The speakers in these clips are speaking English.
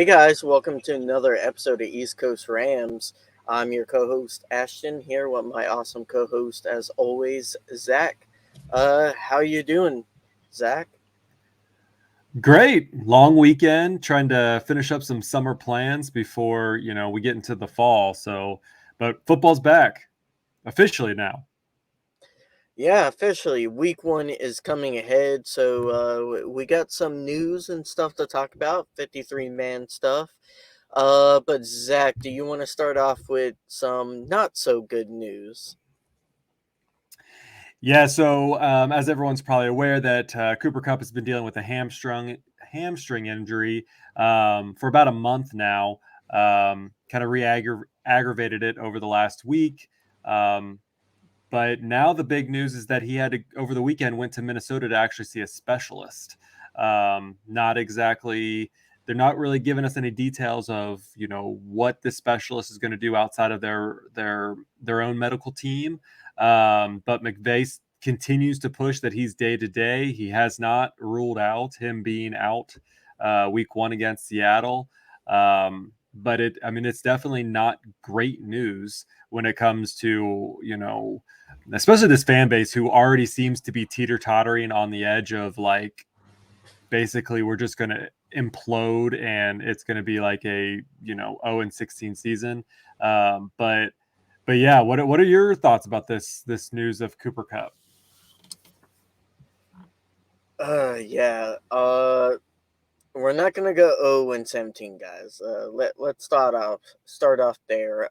Hey guys, welcome to another episode of East Coast Rams. I'm your co-host Ashton here with my awesome co-host as always, Zach. How you doing, Zach? Great. Long weekend, trying to finish up some summer plans before, we get into the fall. But football's back officially now. Yeah, officially, week one is coming ahead, so we got some news and stuff to talk about, 53-man stuff. But Zach, do you want to start off with some not so good news? Yeah, so as everyone's probably aware that Cooper Kupp has been dealing with a hamstring injury for about a month now. Kind of aggravated it over the last week. Um, But now the big news is that he had to, over the weekend, went to Minnesota to actually see a specialist. Not exactly, they're not really giving us any details of, what this specialist is going to do outside of their own medical team. But McVay continues to push that he's day to day. He has not ruled out him being out week one against Seattle. But it's definitely not great news when it comes to, especially this fan base who already seems to be teeter-tottering on the edge of like basically we're just going to implode and it's going to be like a 0-16 season. But yeah, what are your thoughts about this news of Cooper Kupp? Yeah. We're not gonna go 0-17, guys. Let's start off there.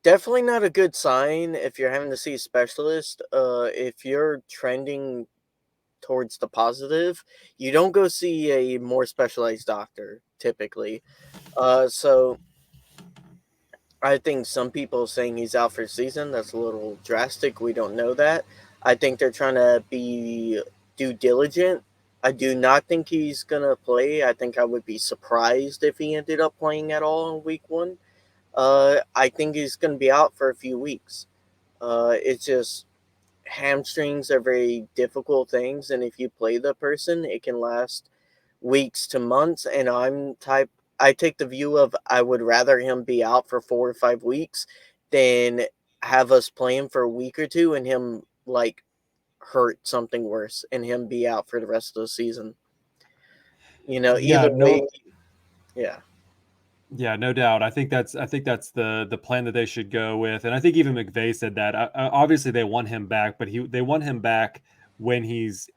Definitely not a good sign if you're having to see a specialist. If you're trending towards the positive, you don't go see a more specialized doctor typically. So I think some people saying he's out for the season, that's a little drastic. We don't know that. I think they're trying to be due diligent. I do not think he's going to play. I think I would be surprised if he ended up playing at all in week one. I think he's going to be out for a few weeks. It's just hamstrings are very difficult things, and if you play the person, it can last weeks to months. And I take the view of I would rather him be out for 4 or 5 weeks than have us play him for a week or two and him like hurt something worse and him be out for the rest of the season. Yeah, Either way, no, yeah. Yeah, no doubt. I think that's the plan that they should go with, and I think even McVay said that. Obviously, they want him back, but they want him back when he's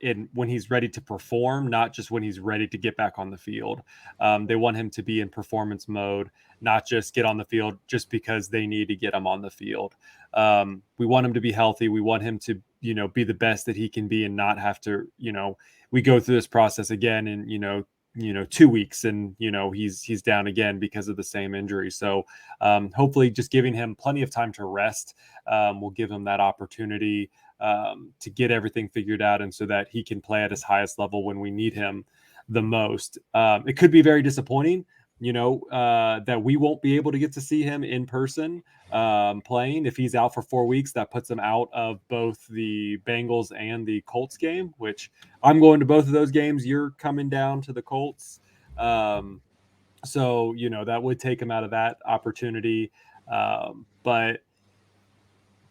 ready to perform, not just when he's ready to get back on the field. They want him to be in performance mode, not just get on the field just because they need to get him on the field. We want him to be healthy. We want him to be the best that he can be and not have to we go through this process again and 2 weeks and he's down again because of the same injury. So hopefully just giving him plenty of time to rest will give him that opportunity to get everything figured out and so that he can play at his highest level when we need him the most. It could be very disappointing that we won't be able to get to see him in person playing. If he's out for 4 weeks, that puts him out of both the Bengals and the Colts game, which I'm going to both of those games. You're coming down to the Colts. So, that would take him out of that opportunity. But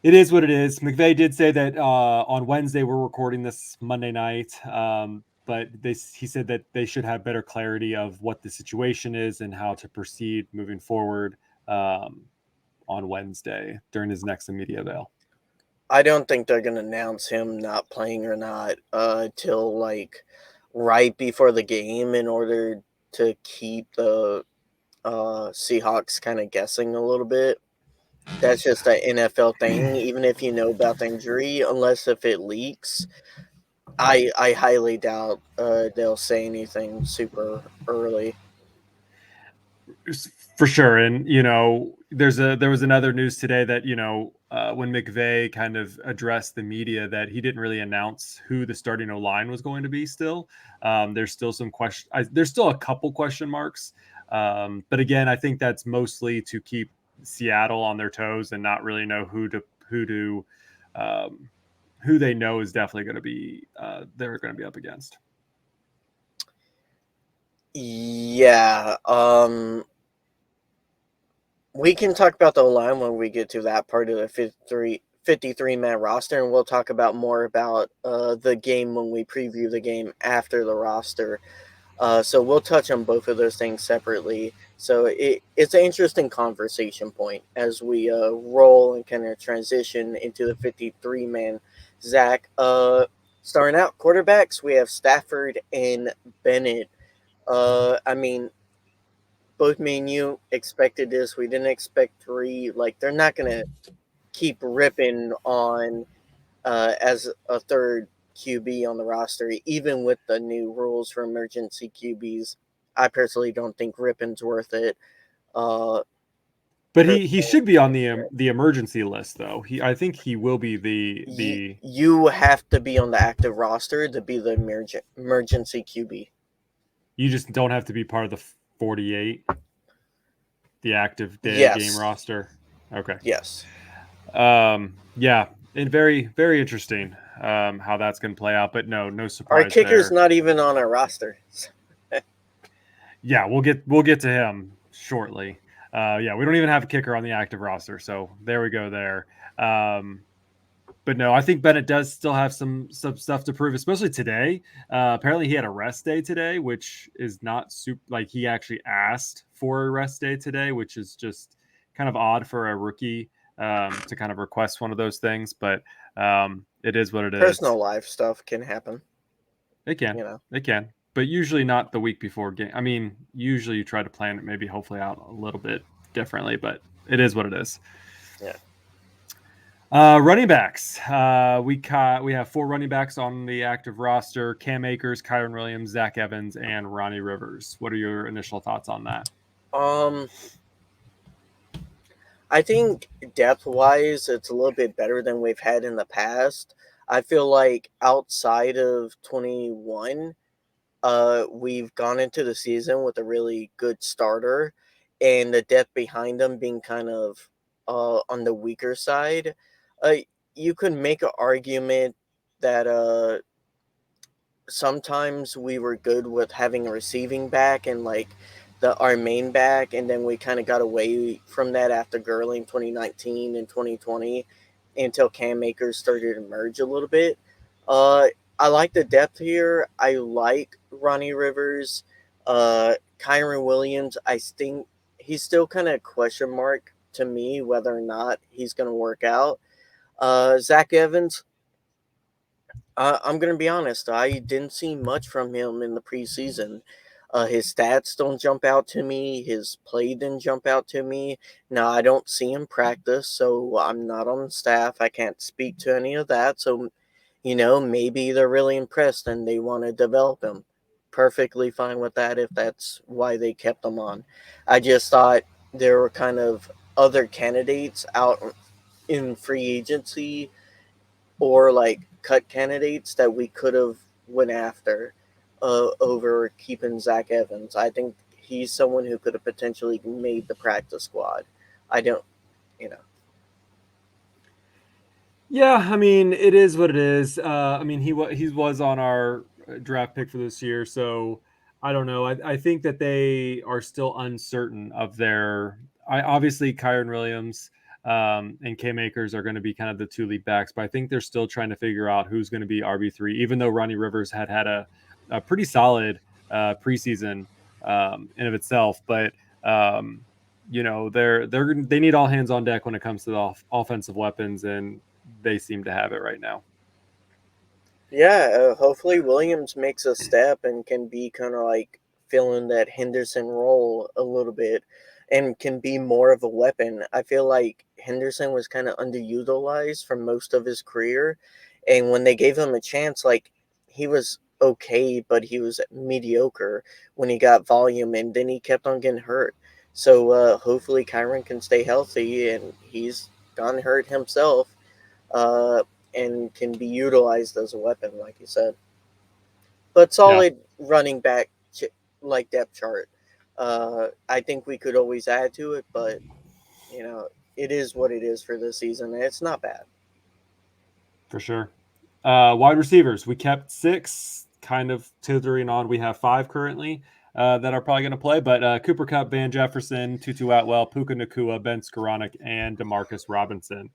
it is what it is. McVay did say that on Wednesday, we're recording this Monday night. But he said that they should have better clarity of what the situation is and how to proceed moving forward on Wednesday during his next media avail. I don't think they're gonna announce him not playing or not till like right before the game in order to keep the Seahawks kind of guessing a little bit. That's just an NFL thing. Even if you know about the injury, unless if it leaks, I highly doubt they'll say anything super early. For sure. And there was another news today that when McVay kind of addressed the media that he didn't really announce who the starting O-line was going to be still. There's still some question, there's still a couple question marks, but again, I think that's mostly to keep Seattle on their toes and not really know um, who they know is definitely going to be they're going to be up against. Yeah. We can talk about the line when we get to that part of the 53 man roster, and we'll talk about more about the game when we preview the game after the roster. So we'll touch on both of those things separately. So it's an interesting conversation point as we roll and kind of transition into the 53 man. Zach, starting out quarterbacks, we have Stafford and Bennett. I mean, both me and you expected this. We didn't expect three. Like, they're not going to keep ripping on as a third QB on the roster, even with the new rules for emergency QBs. I personally don't think Rippon's worth it. Uh, But he personally, should be on the emergency list though. I think he will be the you have to be on the active roster to be the emergency QB. you just don't have to be part of the 48, the active day game Yes. roster. Okay. Yes. Yeah, and very interesting how that's going to play out, but no Our surprise kicker's there. not even on our roster. Yeah, we'll get to him shortly. Yeah, we don't even have a kicker on the active roster, so there we go there. But no, I think Bennett does still have some stuff to prove, especially today. Apparently, he had a rest day today, which is not super. Like he actually asked for a rest day today, which is just kind of odd for a rookie to kind of request one of those things. But it is what it is. Personal life stuff can happen, They can, you know. they can, but usually not the week before game. I mean, usually you try to plan it, maybe hopefully out a little bit differently, but it is what it is. Yeah. Running backs. We have four running backs on the active roster: Cam Akers, Kyron Williams, Zach Evans, and Ronnie Rivers. What are your initial thoughts on that? Um, I think depth wise, it's a little bit better than we've had in the past. I feel like outside of 21, we've gone into the season with a really good starter, and the depth behind them being kind of on the weaker side. Uh, you could make an argument that sometimes we were good with having a receiving back and like our main back, and then we kind of got away from that after Gurley 2019 and 2020 until Cam Akers started to emerge a little bit. Uh, I like the depth here. I like Ronnie Rivers, Kyron Williams. I think he's still kind of a question mark to me whether or not he's going to work out. Zach Evans, I'm gonna be honest. I didn't see much from him in the preseason. His stats don't jump out to me. His play didn't jump out to me. Now I don't see him practice, so I'm not on staff. I can't speak to any of that. So, maybe they're really impressed and they want to develop him. Perfectly fine with that if that's why they kept him on. I just thought there were kind of other candidates out in free agency or like cut candidates that we could have went after over keeping Zach Evans. I think he's someone who could have potentially made the practice squad. I don't, you know. Yeah, I mean, it is what it is. I mean, he was on our draft pick for this year, so I don't know. I think that they are still uncertain of their. Obviously Kyron Williams and Cam Akers are going to be kind of the two lead backs, but I think they're still trying to figure out who's going to be RB3. Even though Ronnie Rivers had a pretty solid preseason in of itself, but they need all hands on deck when it comes to the offensive weapons, and they seem to have it right now. Yeah, hopefully Williams makes a step and can be kind of like filling that Henderson role a little bit and can be more of a weapon. I feel like Henderson was kind of underutilized for most of his career. And when they gave him a chance, like he was okay, but he was mediocre when he got volume and then he kept on getting hurt. So hopefully Kyron can stay healthy and he's gotten hurt himself. Uh, and can be utilized as a weapon, like you said. But Yeah, solid running back like depth chart. I think we could always add to it, but it is what it is for this season. And it's not bad. for sure. Wide receivers, we kept six, kind of tethering on. We have five currently. that are probably going to play. But Cooper Kupp, Van Jefferson, Tutu Atwell, Puka Nakua, Ben Skoranek, and Demarcus Robinson.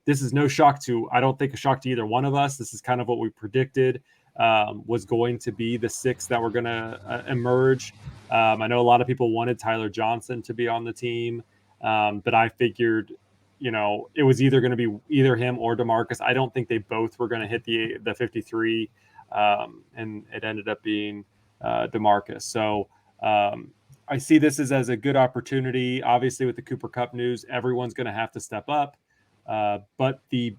This is no shock to, I don't think a shock to either one of us. This is kind of what we predicted was going to be the six that were going to emerge. I know a lot of people wanted Tyler Johnson to be on the team, but I figured, it was either going to be either him or DeMarcus. I don't think they both were going to hit the 53, and it ended up being DeMarcus. So I see this as a good opportunity. Obviously, with the Cooper Kupp news, everyone's going to have to step up. But the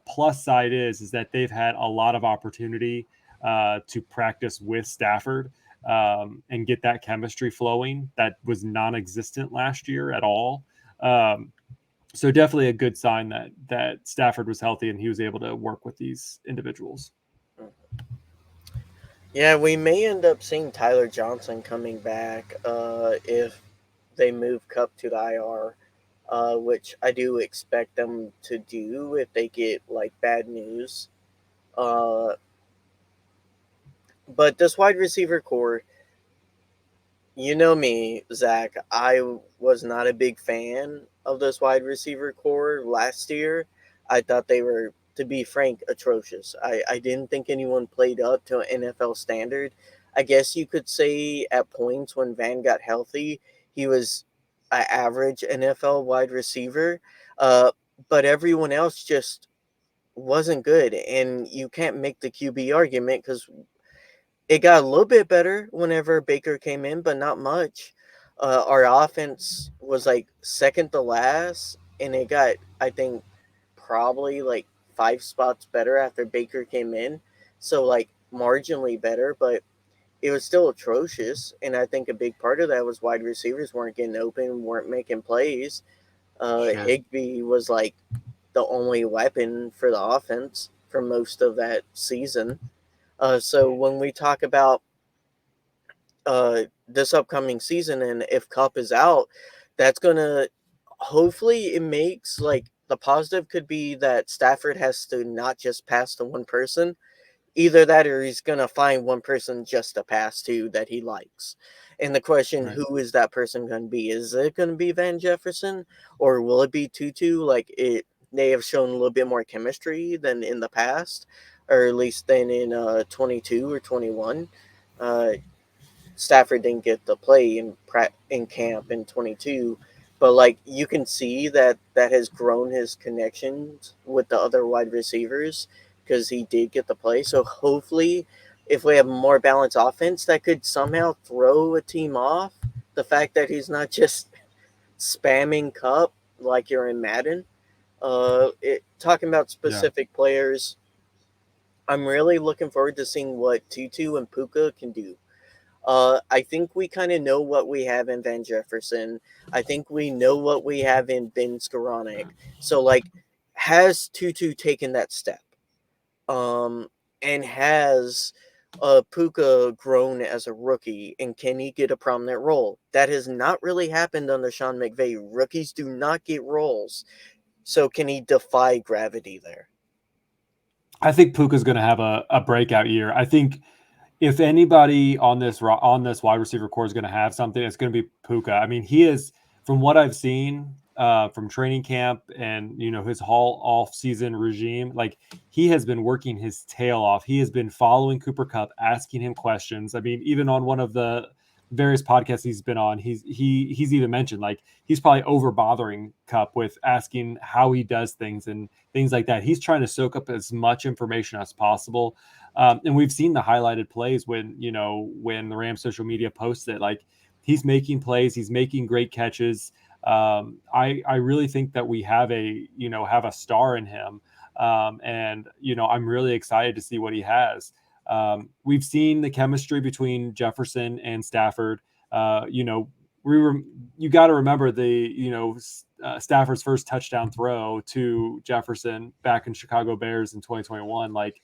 plus side is that they've had a lot of opportunity to practice with Stafford and get that chemistry flowing that was non-existent last year at all. So definitely a good sign that Stafford was healthy and he was able to work with these individuals. Yeah, we may end up seeing Tyler Johnson coming back if they move Cup to the IR, which I do expect them to do if they get like bad news. Uh, but this wide receiver core, you know me, Zach. I was not a big fan of this wide receiver core last year. I thought they were, to be frank, atrocious. I didn't think anyone played up to an NFL standard. I guess you could say at points when Van got healthy, he was an average NFL wide receiver. Uh, but everyone else just wasn't good. And you can't make the QB argument because it got a little bit better whenever Baker came in, but not much. Our offense was like second to last, and it got, I think, probably like 5 spots better after Baker came in. So, like, marginally better, but it was still atrocious. And I think a big part of that was wide receivers weren't getting open, weren't making plays. Sure. Higbee was like the only weapon for the offense for most of that season. So when we talk about this upcoming season and if Cup is out, that's gonna, hopefully it makes like the positive could be that Stafford has to not just pass to one person. Either that or he's gonna find one person just to pass to that he likes. And the question, Right. who is that person gonna be? Is it gonna be Van Jefferson or will it be Tutu? Like it, they have shown a little bit more chemistry than in the past, or at least than in 22 or 21. Uh, Stafford didn't get to play in camp in 22, but like you can see that that has grown his connections with the other wide receivers because he did get to play. So hopefully, if we have a more balanced offense, that could somehow throw a team off. The fact that he's not just spamming Cup like you're in Madden. Talking about Yeah. specific players, I'm really looking forward to seeing what Tutu and Puka can do. I think we kind of know what we have in Van Jefferson. I think we know what we have in Ben Skoranek. So, like, has Tutu taken that step? Um, and has Puka grown as a rookie? And can he get a prominent role? That has not really happened under Sean McVay. Rookies do not get roles. So, can he defy gravity there? I think Puka's going to have a breakout year. I think if anybody on this wide receiver core is going to have something, it's going to be Puka. I mean, he is, from what I've seen from training camp and his whole off season regime, like he has been working his tail off. He has been following Cooper Kupp, asking him questions. I mean, even on one of the various podcasts he's been on, he's even mentioned like he's probably over bothering Kupp with asking how he does things and things like that. He's trying to soak up as much information as possible. And we've seen the highlighted plays when the Rams social media posts it. Like he's making plays, he's making great catches. I really think that we have a star in him, and I'm really excited to see what he has. We've seen the chemistry between Jefferson and Stafford. You got to remember Stafford's first touchdown throw to Jefferson back in Chicago Bears in 2021. Like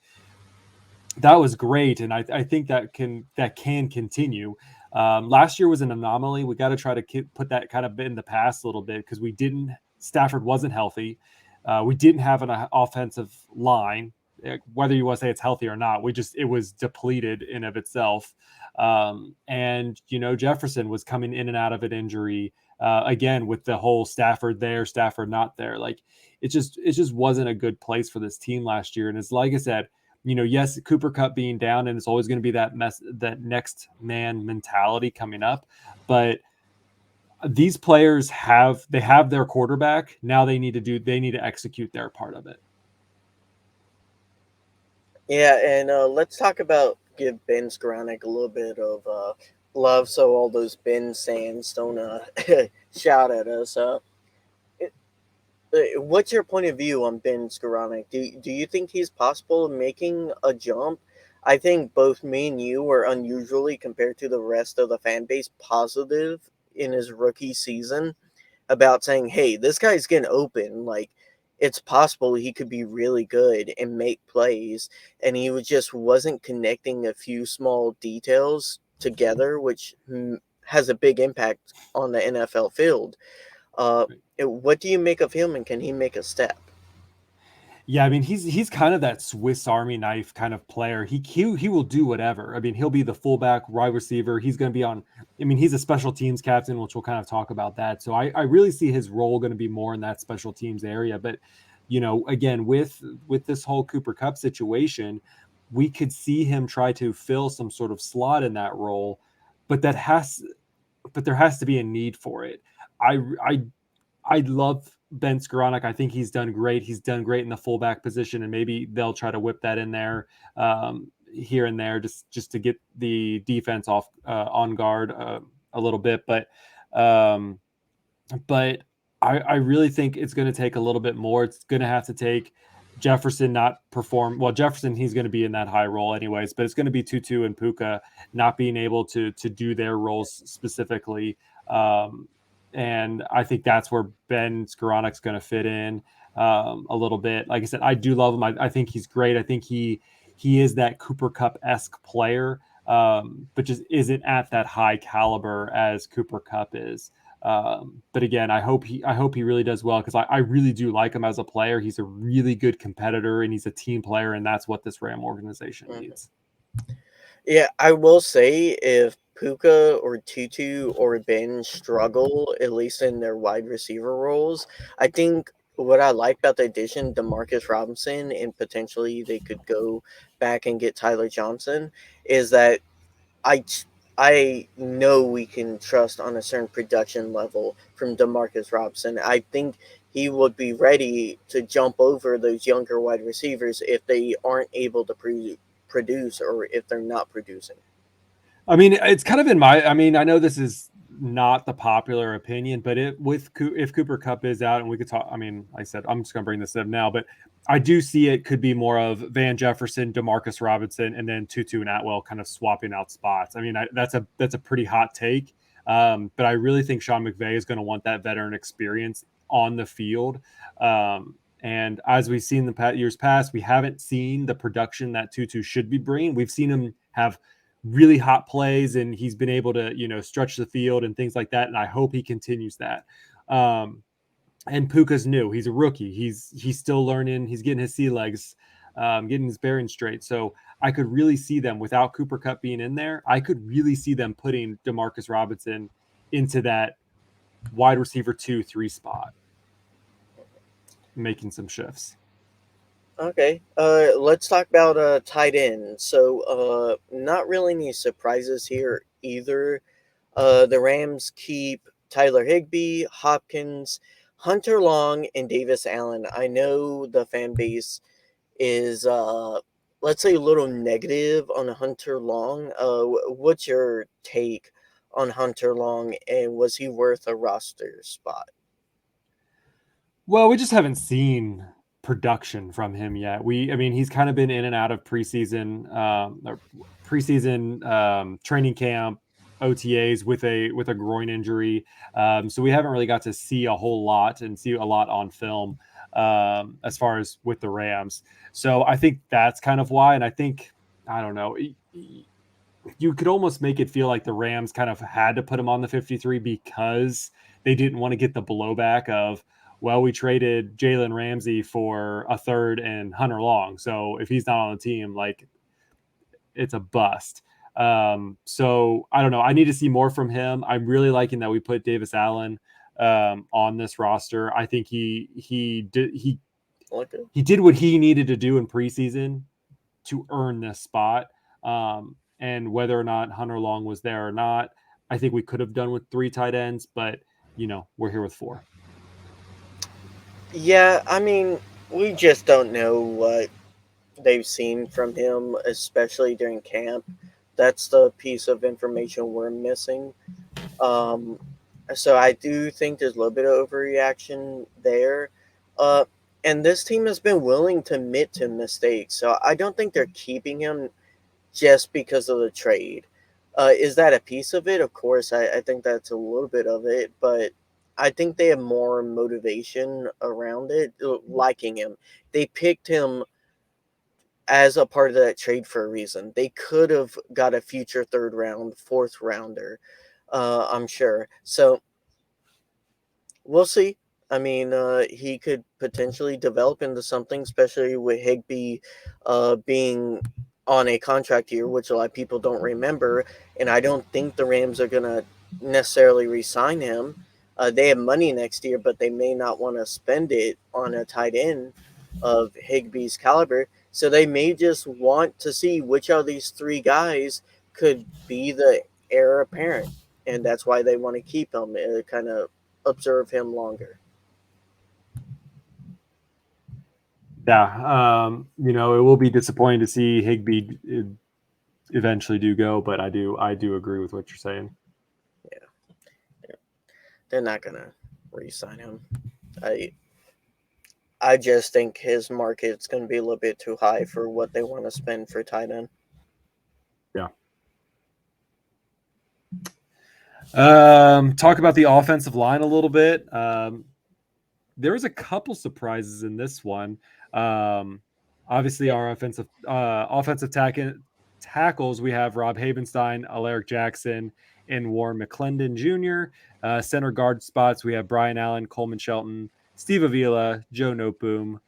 that was great, and I think that can continue. Last year was an anomaly. We got to try to put that kind of in the past a little bit because Stafford wasn't healthy. We didn't have an offensive line. whether you want to say it's healthy or not, it was depleted in of itself. And Jefferson was coming in and out of an injury again with the whole Stafford there, Stafford not there. Like it just wasn't a good place for this team last year. And it's like I said, yes, Cooper Kupp being down, and it's always going to be that next man mentality coming up. But these players have their quarterback. Now they need to execute their part of it. Yeah, and let's talk about give Ben Skoranek a little bit of love, so all those Ben fans don't shout at us. What's your point of view on Ben Skoranek? Do you think he's possible of making a jump? I think both me and you were unusually, compared to the rest of the fan base, positive in his rookie season about saying, "Hey, this guy's getting open. Like, it's possible he could be really good and make plays." And he just wasn't connecting a few small details together, which has a big impact on the NFL field. Uh, what do you make of him, and can he make a step? Yeah, I mean he's kind of that Swiss Army knife kind of player. He will do whatever. I mean, he'll be the fullback, wide receiver. He's going to be on. I mean, he's a special teams captain, which we'll kind of talk about that. So I really see his role going to be more in that special teams area. But again with this whole Cooper Kupp situation, we could see him try to fill some sort of slot in that role, but there has to be a need for it. I I love Ben Skoranek. I think he's done great. He's done great in the fullback position, and maybe they'll try to whip that in there here and there, just to get the defense off on guard a little bit. Um, but I really think it's going to take a little bit more. It's going to have to take Jefferson not perform well. Jefferson, he's going to be in that high role anyways, but it's going to be Tutu and Puka not being able to do their roles specifically. Um, and I think that's where Ben Skoronek's going to fit in a little bit. Like I said, I do love him. I think he's great. I think he is that Cooper Kupp-esque player, but just isn't at that high caliber as Cooper Kupp is. But again, I hope he really does well, because I really do like him as a player. He's a really good competitor, and he's a team player, and that's what this Ram organization Mhm. needs. Yeah, I will say if Puka or Tutu or Ben struggle, at least in their wide receiver roles, I think what I like about the addition, Demarcus Robinson, and potentially they could go back and get Tyler Johnson, is that I I know we can trust on a certain production level from Demarcus Robinson. I think he would be ready to jump over those younger wide receivers if they aren't able to produce, or if they're not producing. I mean, it's kind of in my. I mean, I know this is not the popular opinion, but if Cooper Kupp is out, and we could talk. I mean, like I said, I'm just going to bring this up now, but I do see it could be more of Van Jefferson, Demarcus Robinson, and then Tutu and Atwell kind of swapping out spots. I mean, that's a pretty hot take, but I really think Sean McVay is going to want that veteran experience on the field. And as we've seen the years past, we haven't seen the production that Tutu should be bringing. We've seen him have really hot plays, and he's been able to stretch the field and things like that, and I hope he continues that. And Puka's new. He's a rookie. He's still learning. He's getting his sea legs, getting his bearings straight. So I could really see them, without Cooper Kupp being in there, I could really see them putting Demarcus Robinson into that wide receiver 2-3 spot, making some shifts. Okay, let's talk about tight end. So, not really any surprises here either. The Rams keep Tyler Higbee, Hopkins, Hunter Long, and Davis Allen. I know the fan base is, let's say, a little negative on Hunter Long. What's your take on Hunter Long, and was he worth a roster spot? Well, we just haven't seen production from him yet. I mean, he's kind of been in and out of preseason training camp, OTAs with a groin injury. So we haven't really got to see a whole lot and see a lot on film as far as with the Rams. So I think that's kind of why. And I think, I don't know, you could almost make it feel like the Rams kind of had to put him on the 53 because they didn't want to get the blowback of, well, we traded Jalen Ramsey for a third and Hunter Long. So if he's not on the team, like it's a bust. So I don't know. I need to see more from him. I'm really liking that we put Davis Allen on this roster. I think he did what he needed to do in preseason to earn this spot. And whether or not Hunter Long was there or not, I think we could have done with 3 tight ends, but we're here with 4. Yeah, I mean, we just don't know what they've seen from him, especially during camp. That's the piece of information we're missing. Um, so I do think there's a little bit of overreaction there. Uh, and this team has been willing to admit to mistakes, so I don't think they're keeping him just because of the trade. Is that a piece of it? Of course, I think that's a little bit of it, but I think they have more motivation around it, liking him. They picked him as a part of that trade for a reason. They could have got a future third round, fourth rounder, I'm sure. So we'll see. I mean, he could potentially develop into something, especially with Higbee being on a contract year, which a lot of people don't remember. And I don't think the Rams are going to necessarily re-sign him. They have money next year, but they may not want to spend it on a tight end of Higbee's caliber. So they may just want to see which of these 3 guys could be the heir apparent. And that's why they want to keep him, kind of observe him longer. Yeah, it will be disappointing to see Higbee eventually do go, but I do agree with what you're saying. Yeah, they're not gonna re-sign him. I I just think his market's gonna be a little bit too high for what they want to spend for tight end. Yeah. Talk about the offensive line a little bit. There was a couple surprises in this one. Obviously, our offensive tackles, we have Rob Havenstein, Alaric Jackson, and Warren McClendon Jr. Center guard spots, we have Brian Allen, Coleman Shelton, Steve Avila, Joe Noteboom,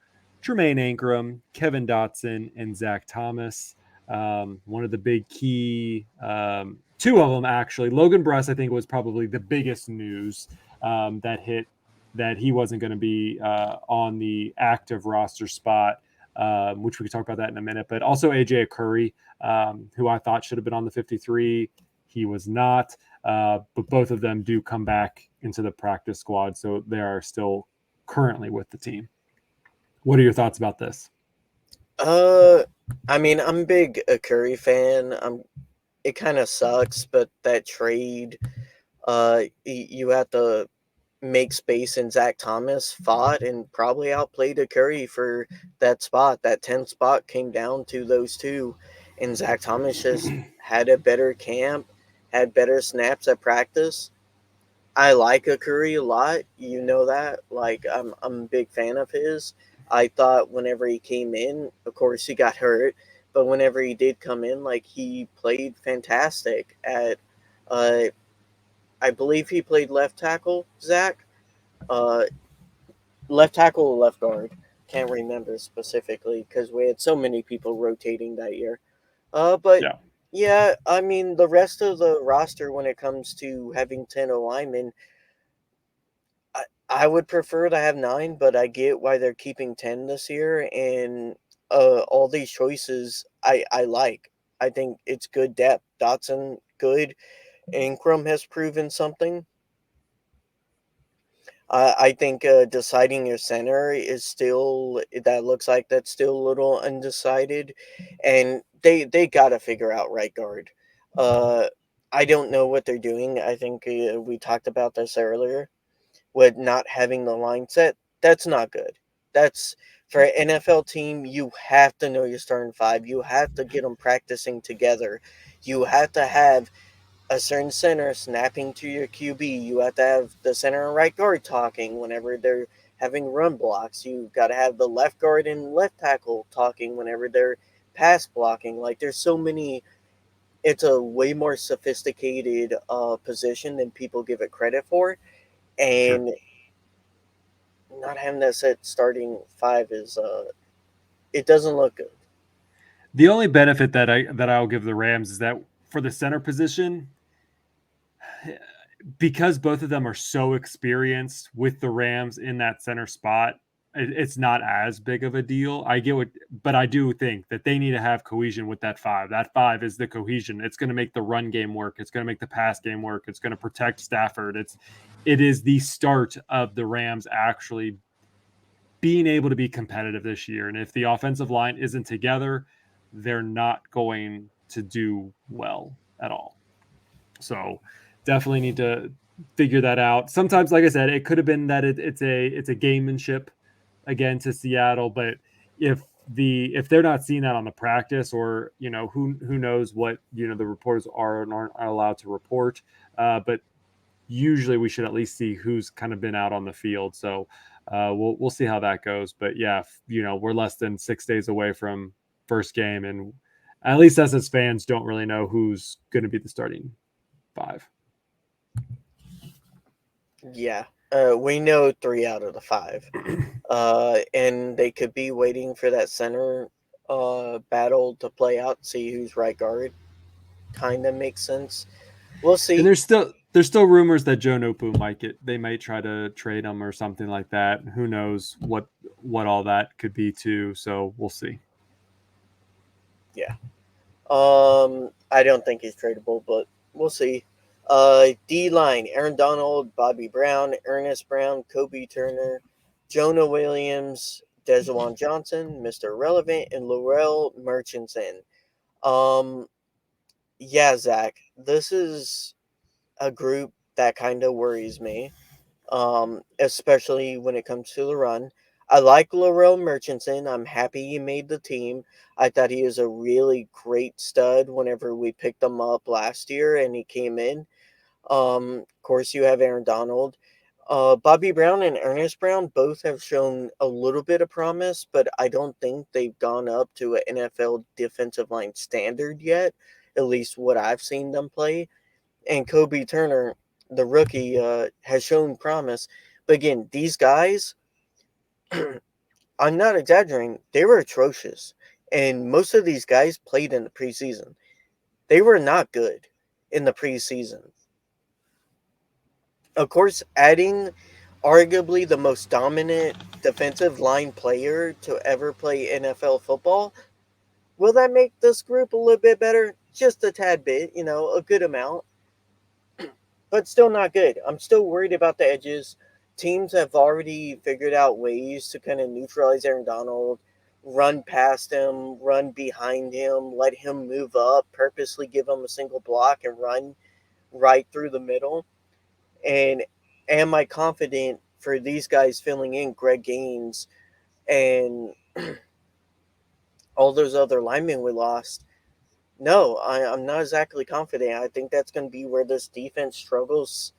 Tremaine Ankrum, Kevin Dotson, and Zach Thomas. One of the big key, 2 of them actually. Logan Bruss, I think, was probably the biggest news that hit, that he wasn't going to be on the active roster spot, which we can talk about that in a minute. But also AJ Curry, who I thought should have been on the 53. He was not. But both of them do come back into the practice squad, so they are still currently with the team. What are your thoughts about this? I mean, I'm big a Curry fan. It kind of sucks, but that trade, you have to make space, and Zach Thomas fought and probably outplayed a Curry for that spot. That 10th spot came down to those 2, and Zach Thomas just had a better camp, had better snaps at practice. I like a Curry a lot, you know that. Like I'm a big fan of his. I thought whenever he came in, of course he got hurt, but whenever he did come in, like he played fantastic at uh I believe he played left tackle, Zach. Uh Left tackle or left guard. Can't remember specifically because we had so many people rotating that year. But Yeah. yeah, I mean the rest of the roster when it comes to having 10 linemen, I would prefer to have 9, but I get why they're keeping 10 this year, and all these choices I like. I think it's good depth. Dotson good. Ingram has proven something. I think deciding your center is still, that looks like that's still a little undecided, and they got to figure out right guard. Uh, I don't know what they're doing. I think we talked about this earlier with not having the line set. That's not good. That's for an NFL team. You have to know your starting 5. You have to get them practicing together. You have to have a certain center snapping to your QB. You have to have the center and right guard talking whenever they're having run blocks. You got to have the left guard and left tackle talking whenever they're pass blocking. Like there's so many. It's a way more sophisticated position than people give it credit for, Sure. and not having that set starting five is it doesn't look good. The only benefit that I'll give the Rams is that for the center position, because both of them are so experienced with the Rams in that center spot, it's not as big of a deal. I get what, but I do think that they need to have cohesion with that five. That five is the cohesion. It's going to make the run game work. It's going to make the pass game work. It's going to protect Stafford. It is the start of the Rams actually being able to be competitive this year. And if the offensive line isn't together, they're not going to do well at all. So definitely need to figure that out. Sometimes, like I said, it could have been that it's a gamemanship again to Seattle, but if they're not seeing that on the practice, or who knows what the reporters are and aren't allowed to report, but usually we should at least see who's kind of been out on the field. So we'll see how that goes. But yeah, we're less than 6 days away from first game, and at least us as fans don't really know who's going to be the starting five. Yeah, we know 3 out of the 5, and they could be waiting for that center battle to play out, see who's right guard. Kind of makes sense. We'll And see. there's still rumors that Joe Nopu they might try to trade him or something like that. Who knows what all that could be too. So we'll see. Yeah. I don't think he's tradable, but we'll see. D line: Aaron Donald, Bobby Brown, Ernest Brown, Kobe Turner, Jonah Williams, Dejuan Johnson, Mr. Relevant, and Laurel Murchison. Um, yeah, Zach, this is a group that kind of worries me, especially when it comes to the run. I like Laurel Murchison. I'm happy he made the team. I thought he was a really great stud whenever we picked him up last year and he came in. Of course, you have Aaron Donald. Bobby Brown and Ernest Brown both have shown a little bit of promise, but I don't think they've gone up to an NFL defensive line standard yet, at least what I've seen them play. And Kobe Turner, the rookie, has shown promise. But again, these guys, I'm not exaggerating, they were atrocious. And most of these guys played in the preseason. They were not good in the preseason. Of course, adding arguably the most dominant defensive line player to ever play NFL football, will that make this group a little bit better? Just a tad bit, a good amount, but still not good. I'm still worried about the edges. Teams have already figured out ways to kind of neutralize Aaron Donald, run past him, run behind him, let him move up, purposely give him a single block and run right through the middle. And am I confident for these guys filling in Greg Gaines and all those other linemen we lost? No, I'm not exactly confident. I think that's going to be where this defense struggles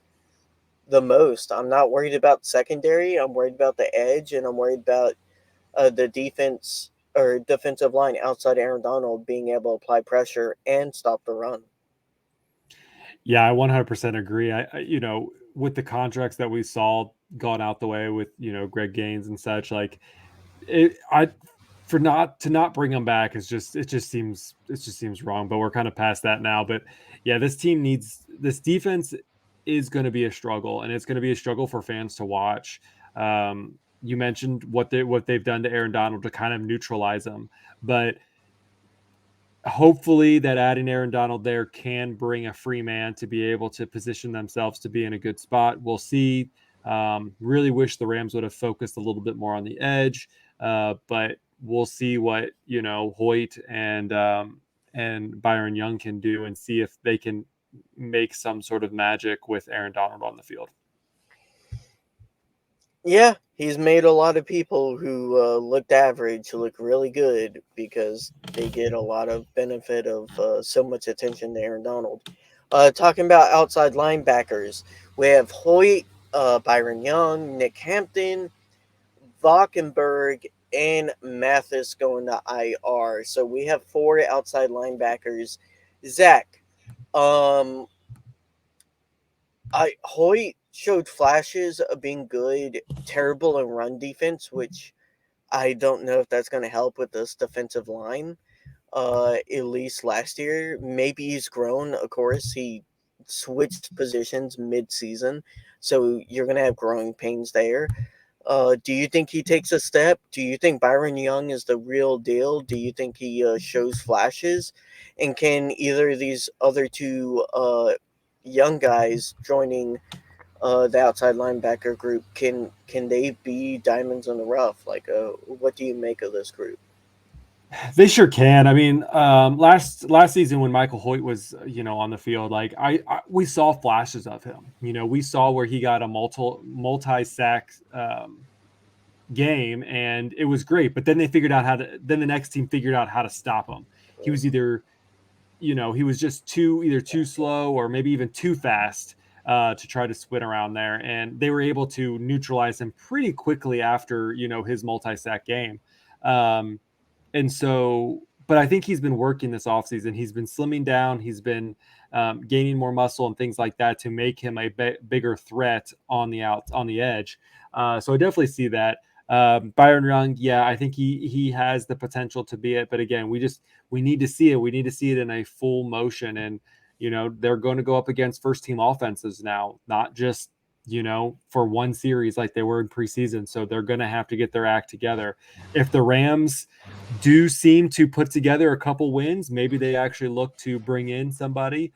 the most. I'm not worried about secondary. I'm worried about the edge, and I'm worried about the defense or defensive line outside Aaron Donald being able to apply pressure and stop the run. Yeah, I 100% agree. With the contracts that we saw gone out the way with Greg Gaines and such, like I for not bring him back is it just seems wrong. But we're kind of past that now. But yeah, this defense is going to be a struggle, and it's going to be a struggle for fans to watch. You mentioned what they've done to Aaron Donald to kind of neutralize him, but hopefully that adding Aaron Donald there can bring a free man to be able to position themselves to be in a good spot. We'll see. Really wish the Rams would have focused a little bit more on the edge, but we'll see what Hoyt and Byron Young can do, and see if they can make some sort of magic with Aaron Donald on the field. Yeah, he's made a lot of people who looked average look really good because they get a lot of benefit of so much attention to Aaron Donald. Talking about outside linebackers, we have Hoyt, Byron Young, Nick Hampton, Valkenberg, and Mathis going to IR. So we have 4 outside linebackers. Zach, um, Hoyt showed flashes of being good, terrible in run defense, which I don't know if that's going to help with this defensive line. At least last year, maybe he's grown. Of course, he switched positions mid-season, so you're going to have growing pains there. Do you think he takes a step? Do you think Byron Young is the real deal? Do you think he shows flashes? And can either of these other two young guys joining the outside linebacker group, can they be diamonds in the rough? Like, what do you make of this group? They sure can. I mean, last season when Michael Hoyt was, on the field, like we saw flashes of him. We saw where he got a multi sack game, and it was great. But then they figured out how to. Then the next team figured out how to stop him. He was either, he was just either too slow or maybe even too fast to try to spin around there, and they were able to neutralize him pretty quickly after his multi sack game. And so, but I think he's been working this offseason. He's been slimming down. He's been gaining more muscle and things like that to make him a bigger threat on the edge. So I definitely see that. Byron Young, yeah, I think he has the potential to be it. But again, we need to see it. We need to see it in a full motion. And, they're going to go up against first team offenses now, not just, for one series like they were in preseason. So they're going to have to get their act together. If the Rams do seem to put together a couple wins, maybe they actually look to bring in somebody.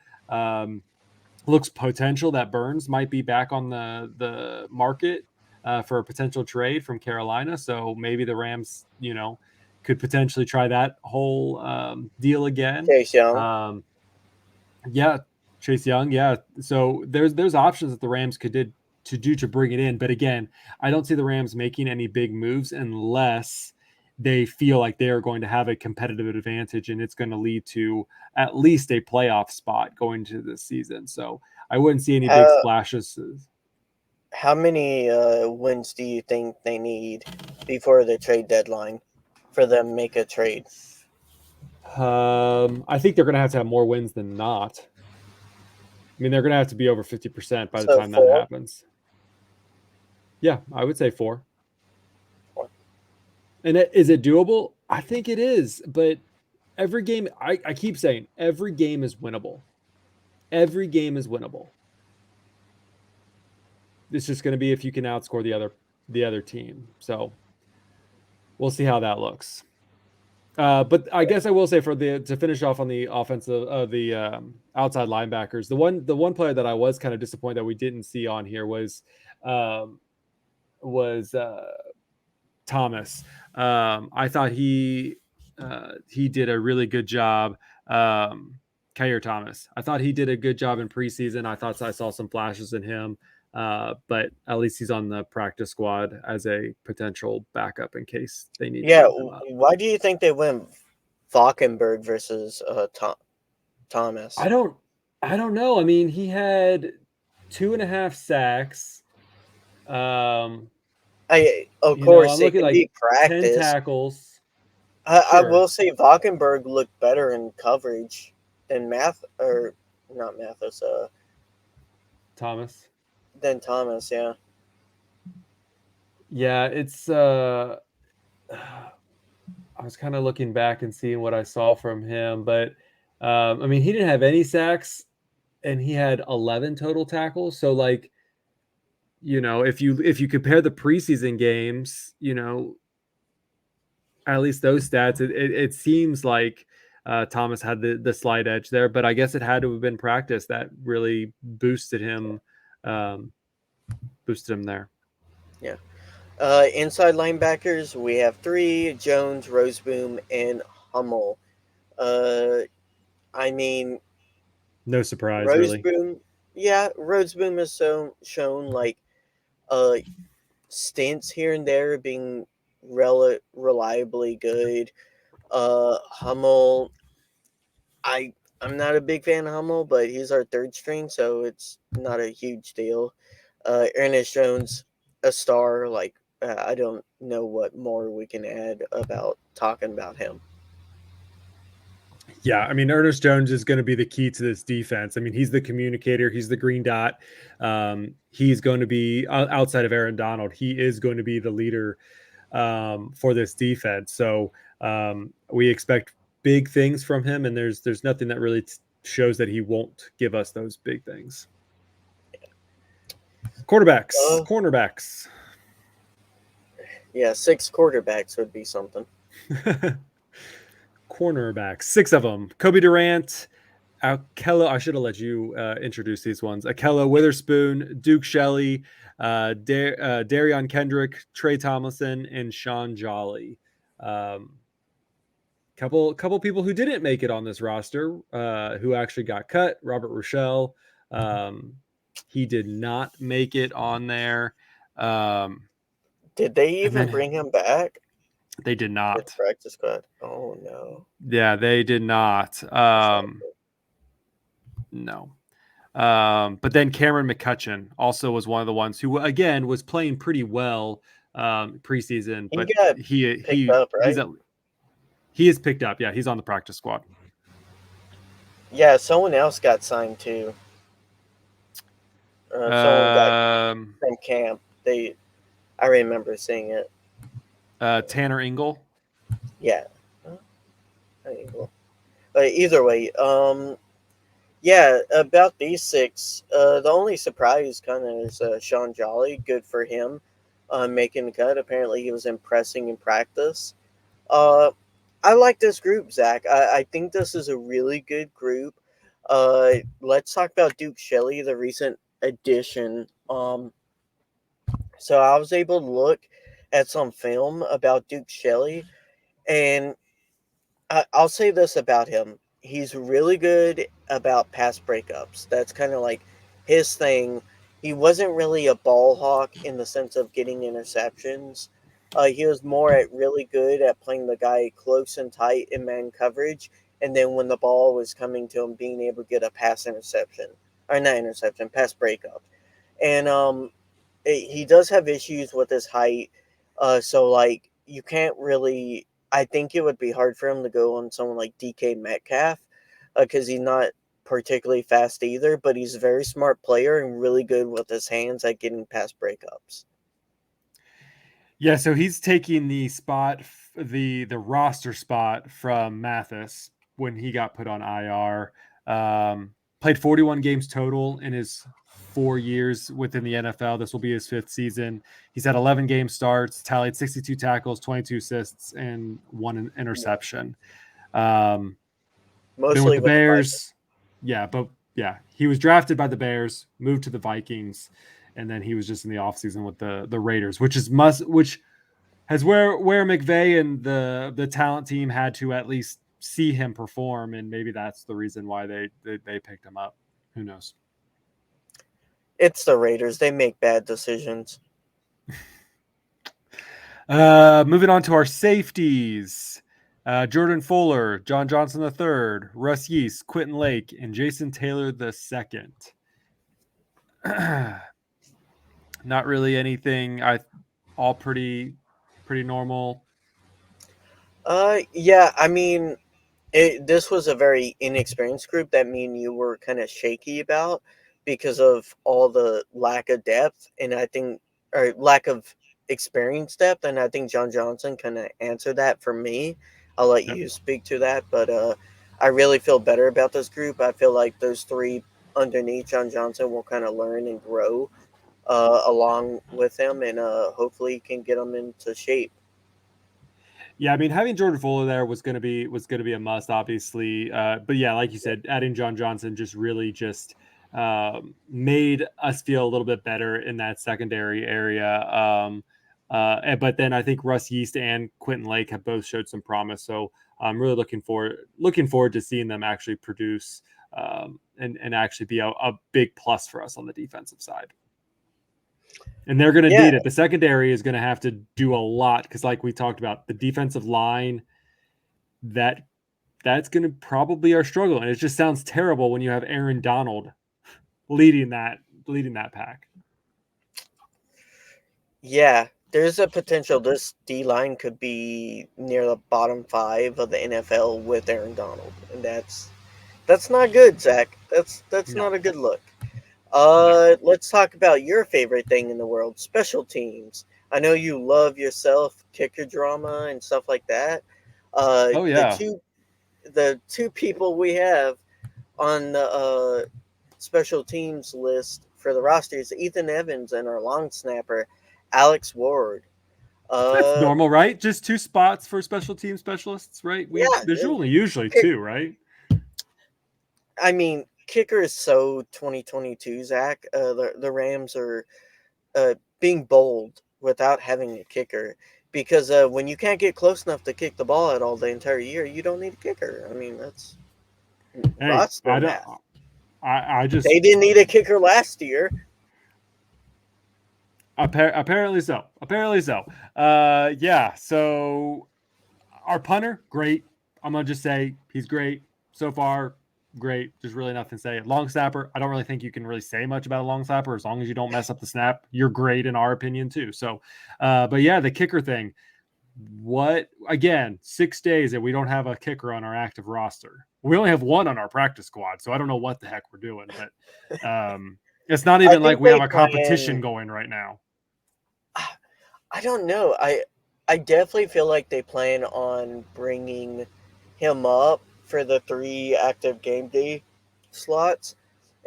Looks potential that Burns might be back on the market for a potential trade from Carolina. So maybe the Rams, could potentially try that whole deal again. Chase Young. Yeah, Chase Young. Yeah. So there's options that the Rams could do to bring it in. But again, I don't see the Rams making any big moves unless they feel like they are going to have a competitive advantage and it's going to lead to at least a playoff spot going into this season. So I wouldn't see any big How splashes. how many wins do you think they need before the trade deadline for them to make a trade? I think they're going to have more wins than not. I mean, they're going to have to be over 50% by the So time that 4. happens. Yeah, I would say 4. 4. And is it doable? I think it is. But every game, I keep saying, every game is winnable. Every game is winnable. It's just going to be if you can outscore the other team. So we'll see how that looks. But I guess I will say to finish off on the offensive the outside linebackers, the one player that I was kind of disappointed that we didn't see on here was Thomas. I thought he did a really good job. Kyer Thomas. I thought he did a good job in preseason. I thought I saw some flashes in him. But at least he's on the practice squad as a potential backup in case they need to Yeah, move him up. why do you think they went Valkenburg versus Thomas? I don't know. I mean, he had 2.5 sacks. Of I'm course, it looking can like be 10 practice. tackles. I Sure. will say Valkenburg looked better in coverage than not Mathis, Thomas. than Thomas. Yeah, Yeah, it's I was kind of looking back and seeing what I saw from him, but I mean, he didn't have any sacks and he had 11 total tackles. So like, if you compare the preseason games, at least those stats, it seems like Thomas had the slight edge there, but I guess it had to have been practice that really um, boosted him there. yeah. Inside linebackers, we have 3: Jones, Roseboom, and Hummel. Uh, I mean, No surprise, really. Roseboom. Yeah, Roseboom has shown like uh stints here and there being reliably good. Hummel, I'm not a big fan of Hummel, but he's our third string, so it's not a huge deal. Ernest Jones, a star. Like, I don't know what more we can add about talking about him. Yeah, I mean, Ernest Jones is going to be the key to this defense. I mean, he's the communicator, he's the green dot. He's going to be outside of Aaron Donald. He is going to be the leader for this defense. So we expect big things from him, and there's nothing that really shows that he won't give us those big things. Quarterbacks, cornerbacks. Yeah, 6 quarterbacks would be something. Cornerbacks, 6 of them. Kobe Durant, Akello, I should have let you introduce these ones. Akello Witherspoon, Duke Shelley, Darion Kendrick, Trey Tomlinson, and Sean Jolly. Couple people who didn't make it on this roster who actually got cut. Robert Rochelle, he did not make it on there. Did they even bring him back? They did not. Practice squad. Oh no. Yeah, they did not. No. But then Cameron McCutcheon also was one of the ones who, again, was playing pretty well preseason. But he picked up, right? He is picked up. Yeah, he's on the practice squad. Yeah, someone else got signed too. Someone got from camp. I remember seeing it. Tanner Ingle. Yeah. Ingle. Either way, yeah, about these 6, the only surprise kind of is Sean Jolly. Good for him making the cut. Apparently, he was impressing in practice. I like this group, Zach. I think this is a really good group. Let's talk about Duke Shelley, the recent addition. So I was able to look at some film about Duke Shelley, and I'll say this about him. He's really good about pass breakups. That's kind of like his thing. He wasn't really a ball hawk in the sense of getting interceptions. He was more really good at playing the guy close and tight in man coverage, and then when the ball was coming to him, being able to get a pass breakup. And he does have issues with his height, so like you can't really. I think it would be hard for him to go on someone like DK Metcalf because he's not particularly fast either, but he's a very smart player and really good with his hands at getting past breakups. Yeah, so he's taking the spot, the roster spot from Mathis when he got put on IR. Played 41 games total in his 4 years within the NFL. This will be his 5th season. He's had 11 game starts, tallied 62 tackles, 22 assists, and 1 interception. Mostly with the Bears. He was drafted by the Bears, moved to the Vikings, and then he was just in the offseason with the Raiders, which has where McVay and the talent team had to at least see him perform, and maybe that's the reason why they picked him up. Who knows? It's the Raiders. They make bad decisions. Moving on to our safeties. Jordan Fuller, John Johnson III, Russ Yeast, Quentin Lake, and Jason Taylor II. Not really anything. All pretty normal. Yeah, I mean, this was a very inexperienced group that me and you were kind of shaky about because of all the lack of depth, and I think, or lack of experience depth, and I think John Johnson kind of answered that for me. I'll let you speak to that, but I really feel better about this group. I feel like those 3 underneath John Johnson will kind of learn and grow along with him, and hopefully can get them into shape. Yeah, I mean, having Jordan Fuller there was going to be a must, obviously. But yeah, like you said, adding John Johnson just really made us feel a little bit better in that secondary area. But then I think Russ Yeast and Quentin Lake have both showed some promise. So I'm really looking forward to seeing them actually produce and actually be a big plus for us on the defensive side. And they're going to need it. The secondary is going to have to do a lot because, like we talked about, the defensive line, that's going to probably be our struggle. And it just sounds terrible when you have Aaron Donald leading that pack. Yeah, there's a potential this D line could be near the bottom 5 of the NFL with Aaron Donald, and that's not good, Zach. That's No, not a good look. no. Let's talk about your favorite thing in the world, special teams. I know you love yourself kicker drama and stuff like that. Uh, Oh the yeah, two the two people we have on the special teams list for the roster is Ethan Evans and our long snapper Alex Ward. that's Uh, normal, right? Just two spots for special team specialists, right? yeah, There's only usually kick, two, right? I mean, kicker is so 2022, Zach. The Rams are being bold without having a kicker because when you can't get close enough to kick the ball at all the entire year, you don't need a kicker. I mean, that's Hey, roster I don't. math. I just They didn't need a kicker last year. apparently so. Apparently so. Yeah. So our punter, great. I'm gonna just say he's great so far. Great. Just really nothing to say. Long snapper, I don't really think you can really say much about a long snapper as long as you don't mess up the snap. You're great in our opinion too. So, but yeah, the kicker thing. What again? 6 days that we don't have a kicker on our active roster. We only have one on our practice squad, so I don't know what the heck we're doing. But it's not I even like think we have they a competition plan. going right now. I don't know. I definitely feel like they plan on bringing him up for the 3 active game day slots,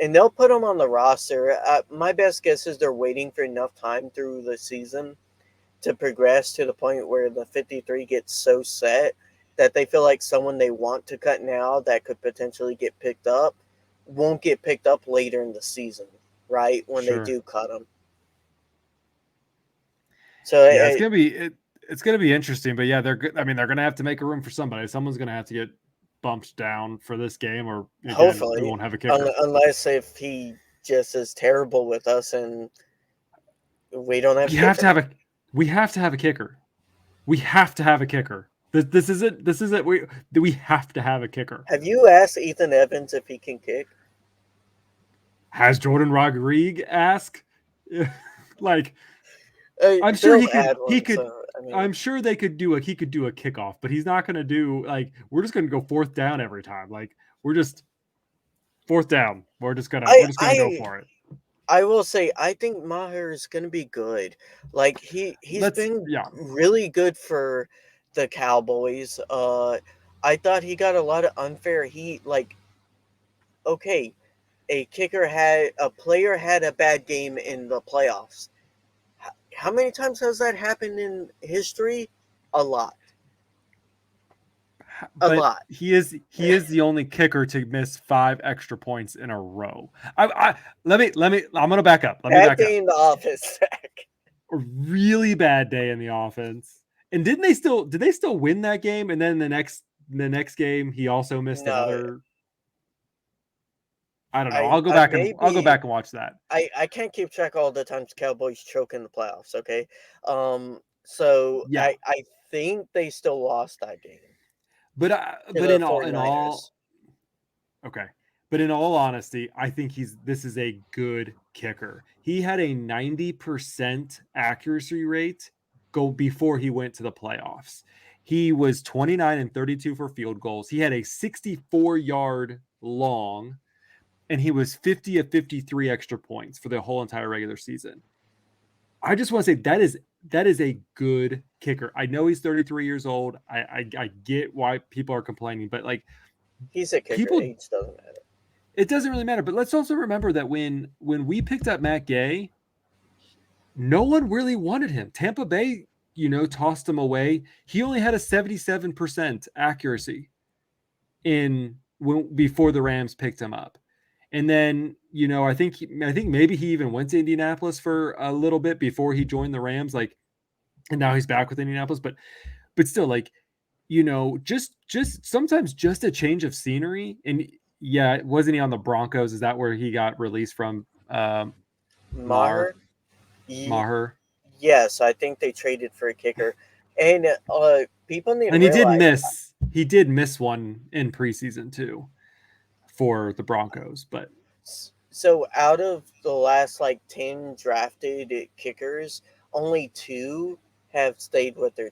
and they'll put him on the roster. My best guess is they're waiting for enough time through the season to progress to the point where the 53 gets so set that they feel like someone they want to cut now that could potentially get picked up won't get picked up later in the season, right? When they Sure. do cut them. So Yeah, it's gonna be interesting, but yeah, they're good. I mean, they're gonna have to make a room for somebody. Someone's gonna have to get bumped down for this game, or again, we hopefully, won't have a kicker. unless if he just is terrible with us and we don't have a We have to kicker. have a we have to have a kicker. We have to have a kicker. This is it. This is it. We have to have a kicker. Have you asked Ethan Evans if he can kick? Has Jordan Rodriguez ask? Like I'm sure They'll add he one. could So I mean, I'm sure they could do he could do a kickoff, but he's not gonna do like we're just gonna go fourth down every time. Like we're just fourth down. I We're just gonna go I for it. I will say I think Maher is going to be good. Like he's Let's been yeah. really good for the Cowboys. I thought he got a lot of unfair heat. Like okay, a player had a bad game in the playoffs. How many times has that happened in history? A lot. A But lot. he is the only kicker to miss 5 extra points in a row. I let me I'm gonna back up. Let me Bad back day up. in the office, Zach. A really bad day in the offense. And did they still win that game? And then the next game he also missed No, another. I don't know. I I'll go maybe back and watch that. I can't keep track all the times Cowboys choke in the playoffs. Okay, so Yeah. I think they still lost that game to But the in all 49ers. okay. But in all honesty, I think this is a good kicker. He had a 90% accuracy rate go before he went to the playoffs. He was 29 and 32 for field goals. He had a 64-yard long and he was 50 of 53 extra points for the whole entire regular season. I just want to say that is a good kicker. I know he's 33 years old. I get why people are complaining, but like He's a kicker. people Age doesn't matter. it doesn't really matter. But let's also remember that when we picked up Matt Gay, no one really wanted him. Tampa Bay, tossed him away. He only had a 77% accuracy before the Rams picked him up. And then, I think maybe he even went to Indianapolis for a little bit before he joined the Rams. Like, and now he's back with Indianapolis. But still, like, just sometimes just a change of scenery. And yeah, wasn't he on the Broncos? Is that where he got released from? Mar Maher, ye- Maher, yes, I think they traded for a kicker, and people need to and realize. he did miss one in preseason too for the Broncos. But So out of the last like 10 drafted kickers, only 2 have stayed with their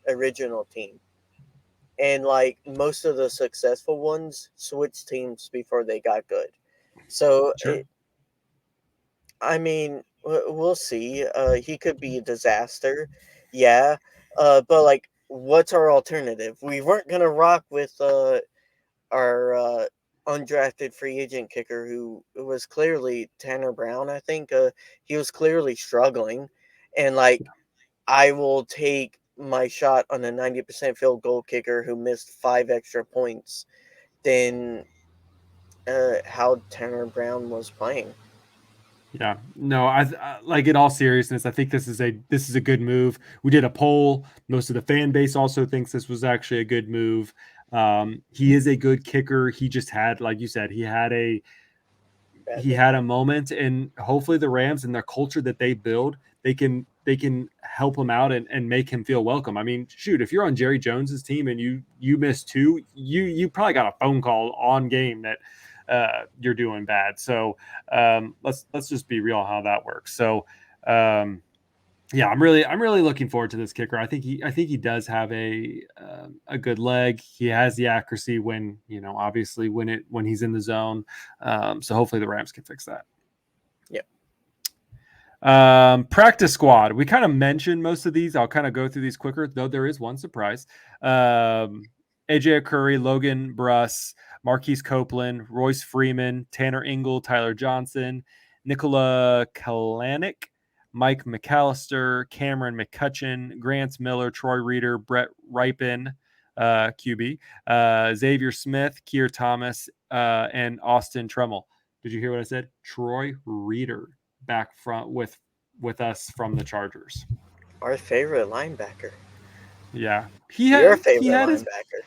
original team. And like most of the successful ones switched teams before they got good. So Sure. I mean, we'll see. He could be a disaster, yeah. But like, what's our alternative? We weren't gonna rock with our undrafted free agent kicker, who was clearly Tanner Brown. I think he was clearly struggling, and like, I will take my shot on a 90% field goal kicker who missed 5 extra points than how Tanner Brown was playing. Yeah, no, like in all seriousness, I think this is a good move. We did a poll. Most of the fan base also thinks this was actually a good move. He is a good kicker. He just had, like you said, Bad he day. had a moment, and hopefully the Rams and their culture that they build, they can help him out and make him feel welcome. I mean, shoot, if you're on Jerry Jones's team and you miss 2, you probably got a phone call on game that you're doing bad. So let's just be real how that works. So yeah, I'm really looking forward to this kicker. I think he does have a good leg. He has the accuracy when, obviously when he's in the zone. So hopefully the Rams can fix that. Yeah. Practice squad. We kind of mentioned most of these. I'll kind of go through these quicker, though there is one surprise. AJ Curry, Logan Bruss, Marquise Copeland, Royce Freeman, Tanner Ingle, Tyler Johnson, Nikola Kalanick, Mike McAllister, Cameron McCutcheon, Grant Miller, Troy Reader, Brett Ripon, QB, Xavier Smith, Keir Thomas, and Austin Tremmel. Did you hear what I said? Troy Reader back front with us from the Chargers. Our favorite linebacker. Yeah, Your he favorite had his linebacker.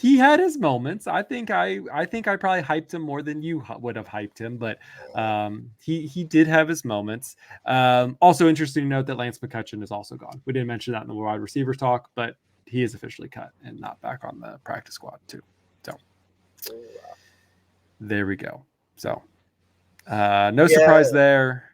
he had his moments. I think I probably hyped him more than you would have hyped him, but he did have his moments. Also interesting to note that Lance McCutcheon is also gone. We didn't mention that in the wide receiver talk, but he is officially cut and not back on the practice squad too. So there we go. So no Yeah, surprise there.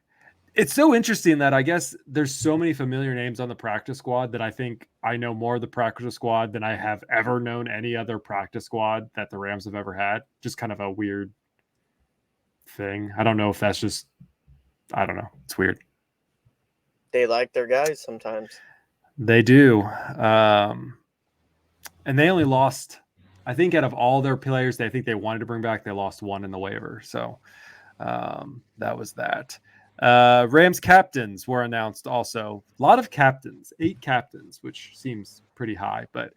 It's so interesting that I guess there's so many familiar names on the practice squad that I think I know more of the practice squad than I have ever known any other practice squad that the Rams have ever had. Just kind of a weird thing. I don't know if that's just, I don't know. It's weird. they like their guys sometimes. They do. And they only lost, I think out of all their players, they think they wanted to bring back, they lost one in the waiver. So that was that. Rams captains were announced also. A lot of captains, 8 captains, which seems pretty high. But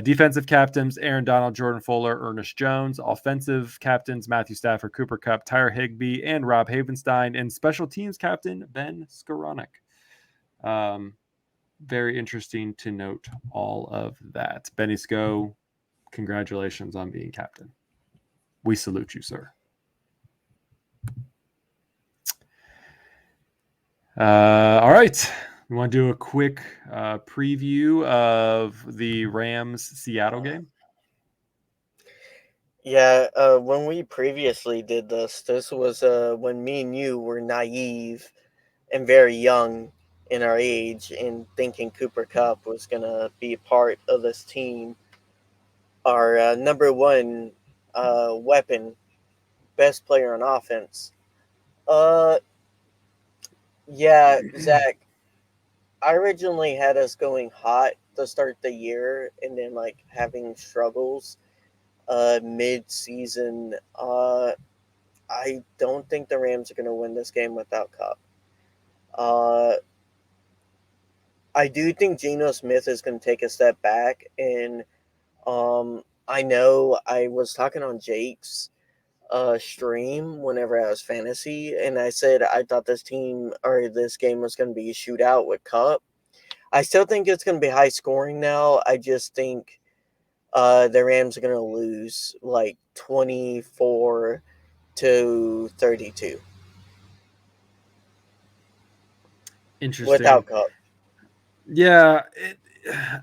defensive captains, Aaron Donald, Jordan Fuller, Ernest Jones. Offensive captains, Matthew Stafford, Cooper Kupp, Tyler Higbee, and Rob Havenstein. And special teams captain, Ben Skoranek. Very interesting to note all of that. Benny Sko, congratulations on being captain. We salute you, sir. All right. We want to do a quick preview of the Rams Seattle game. Yeah, when we previously did this was when me and you were naive and very young in our age and thinking Cooper Kupp was going to be part of this team. Our number one weapon, best player on offense. Uh, yeah, Zach, I originally had us going hot to start the year and then like having struggles mid-season. I don't think the Rams are going to win this game without Kupp. Uh, I do think Geno Smith is going to take a step back, and I know I was talking on Jake's stream whenever I was fantasy, and I said I thought this team or this game was going to be a shootout with Kupp. I still think it's going to be high scoring now. I just think the Rams are going to lose like 24-32 Interesting. without Kupp. Yeah.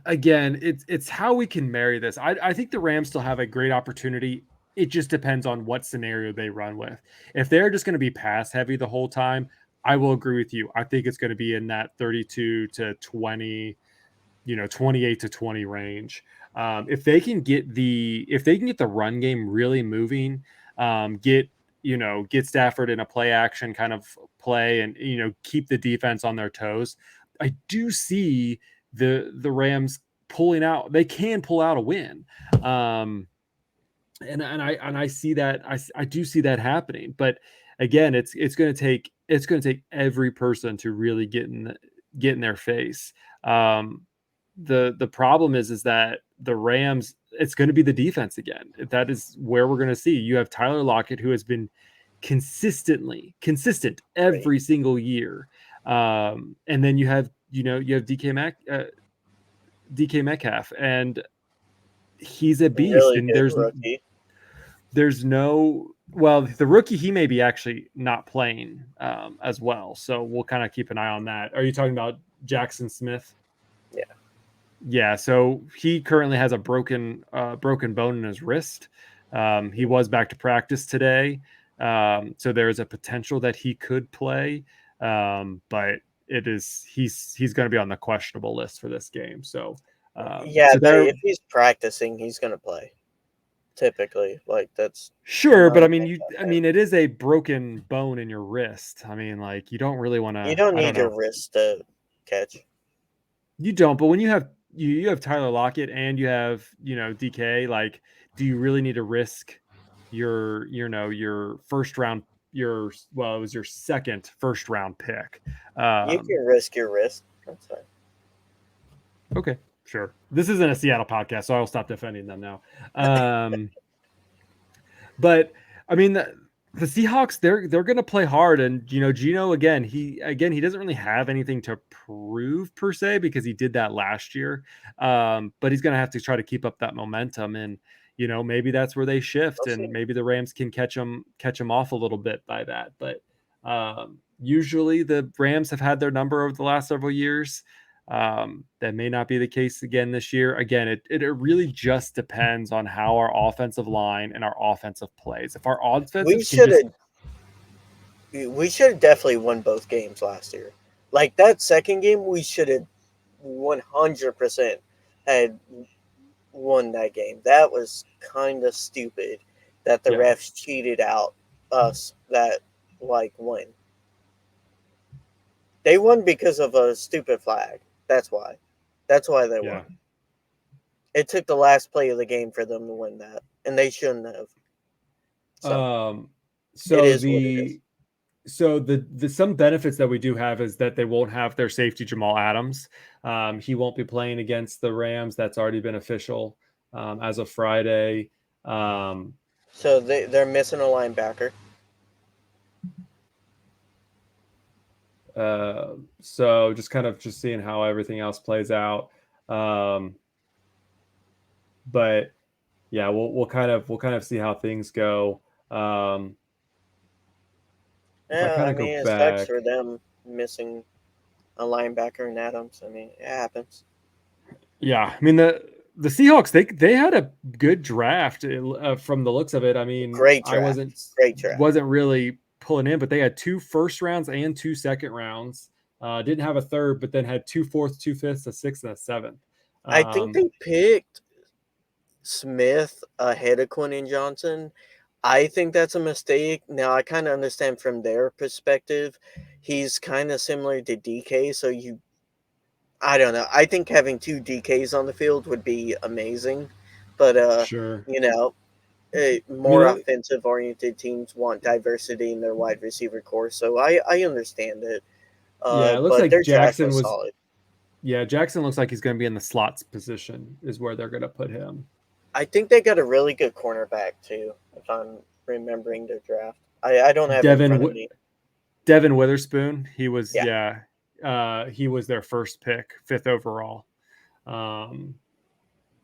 Again, it's how we can marry this. I think the Rams still have a great opportunity. It just depends on what scenario they run with. If they're just going to be pass heavy the whole time, I will agree with you. I think it's going to be in that 32 to 20, 28 to 20 range. If they can get the run game really moving, get Stafford in a play action kind of play, and keep the defense on their toes, I do see the Rams pulling out. They can pull out a win. And I see that. I do see that happening, but again, it's going to take every person to really get in their face. Um, the problem is that the Rams, it's going to be the defense again. That is where we're going to see. You have Tyler Lockett, who has been consistent Right. every single year, and then you have DK Metcalf, and he's a beast, Really and good rookie. there's no, well, the rookie, he may be actually not playing as well, so we'll kind of keep an eye on that. Are you talking about Jackson Smith? Yeah. Yeah, so he currently has a broken bone in his wrist. He was back to practice today, so there is a potential that he could play, but he's going to be on the questionable list for this game. So Yeah, so but there. if he's practicing, he's gonna play. Typically, like that's Sure, not but a big I hit. mean, it is a broken bone in your wrist. I mean, like, you don't really want You to. don't I don't need your know. wrist to catch. You don't, but when you have Tyler Lockett and you have DK, like, do you really need to risk your first round, it was your second first round pick? You Um, can risk your wrist. That's fine. okay, sure. This isn't a Seattle podcast, so I'll stop defending them now. Um, But I mean, the Seahawks, they're going to play hard, and Gino, again he doesn't really have anything to prove per se, because he did that last year. But he's going to have to try to keep up that momentum, and maybe that's where they shift, We'll see. and maybe the Rams can catch him off a little bit by that. But usually the Rams have had their number over the last several years. That may not be the case again this year. Again, it really just depends on how our offensive line and our offensive plays. If our We offensive can should just. have we should have definitely won both games last year. Like that second game, we should have 100% had won that game. That was kind of stupid that the Yeah. refs cheated out us that like win. They won because of a stupid flag. That's why. That's why they Yeah. won. It took the last play of the game for them to win that, and they shouldn't have. So Um, it so is what it is. the the some benefits that we do have is that they won't have their safety Jamal Adams. He won't be playing against the Rams. That's already been official as of Friday. Um, So they're missing a linebacker. so just kind of just seeing how everything else plays out. Um, but yeah, we'll kind of see how things go. Um, if I Yeah, kind I of go mean it sucks back, for them missing a linebacker in Adams. I mean it happens. yeah, I mean the Seahawks, they had a good draft from the looks of it. I mean, Great I draft. wasn't Great draft. wasn't really pulling in, but they had 2 first rounds and 2 second rounds. Didn't have a third, but then had 2 fourths, 2 fifths, a sixth, and a seventh. I think Um, they picked Smith ahead of Quentin Johnson. I think that's a mistake. Now I kind of understand from their perspective. He's kind of similar to DK, so I don't know. I think having two DKs on the field would be amazing, but sure. you know, I mean, more offensive oriented teams want diversity in their wide receiver core, so I understand it. yeah, it looks But like their draft was solid. Jackson looks like he's going to be in the slots position is where they're going to put him. I think they got a really good cornerback too, if I'm remembering their draft. I don't have it in front of me. Devin Witherspoon, he was, Yeah, yeah, he was their first pick, fifth overall. Um,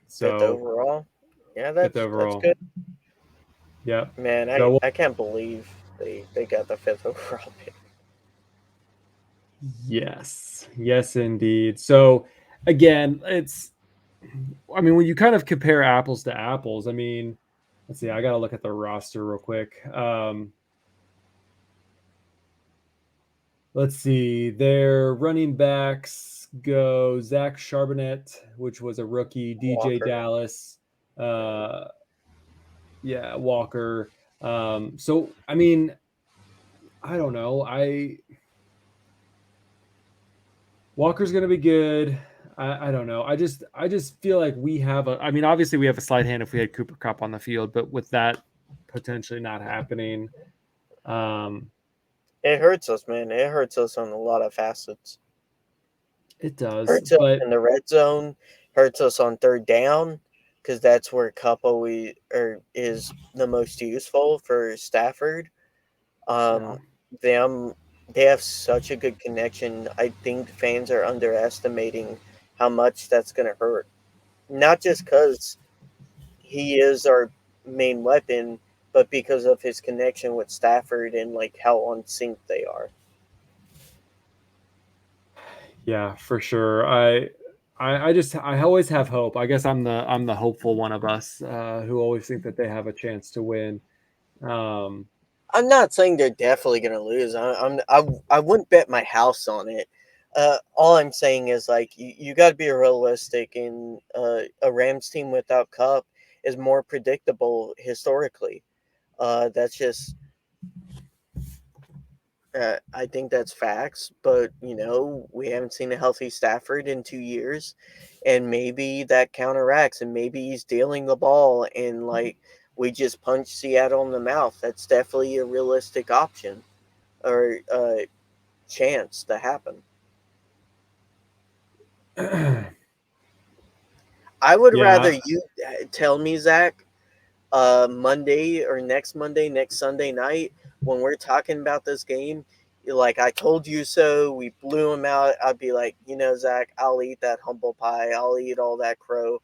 fifth so overall. Yeah, fifth that's overall. good. Yeah. Man, So I can't believe they got the fifth overall pick. yes, indeed. So again, I mean, when you kind of compare apples to apples, I mean, let's see, I got to look at the roster real quick. let's see. Their running backs go Zach Charbonnet, which was a rookie, DJ Walker. Dallas, yeah, Walker. So I mean, I don't know. Walker's gonna be good. I don't know. I just feel like we have a. I mean, obviously we have a slight hand if we had Cooper Kupp on the field, but with that potentially not happening, um, It hurts us, man. It hurts us on a lot of facets. it does. Hurts us But in the red zone. Hurts us on third down because that's where Cup is the most useful for Stafford. yeah, Um, them they have such a good connection. I think fans are underestimating how much that's going to hurt. Not just because he is our main weapon, but because of his connection with Stafford and like how on sync they are. yeah, for sure. I always have hope. I guess I'm the hopeful one of us who always think that they have a chance to win. Um, I'm not saying they're definitely going to lose. I wouldn't bet my house on it. All I'm saying is like you got to be realistic, and a Rams team without Cup is more predictable historically. That's just I think that's facts, but we haven't seen a healthy Stafford in 2 years, and maybe that counteracts, and maybe he's dealing the ball, and like we just punch Seattle in the mouth. That's definitely a realistic option or chance to happen. I would rather yeah, you tell me, Zach, Monday or next Monday, next Sunday night, when we're talking about this game, you're like, I told you so, we blew him out. I'd be like, Zach, I'll eat that humble pie. I'll eat all that crow.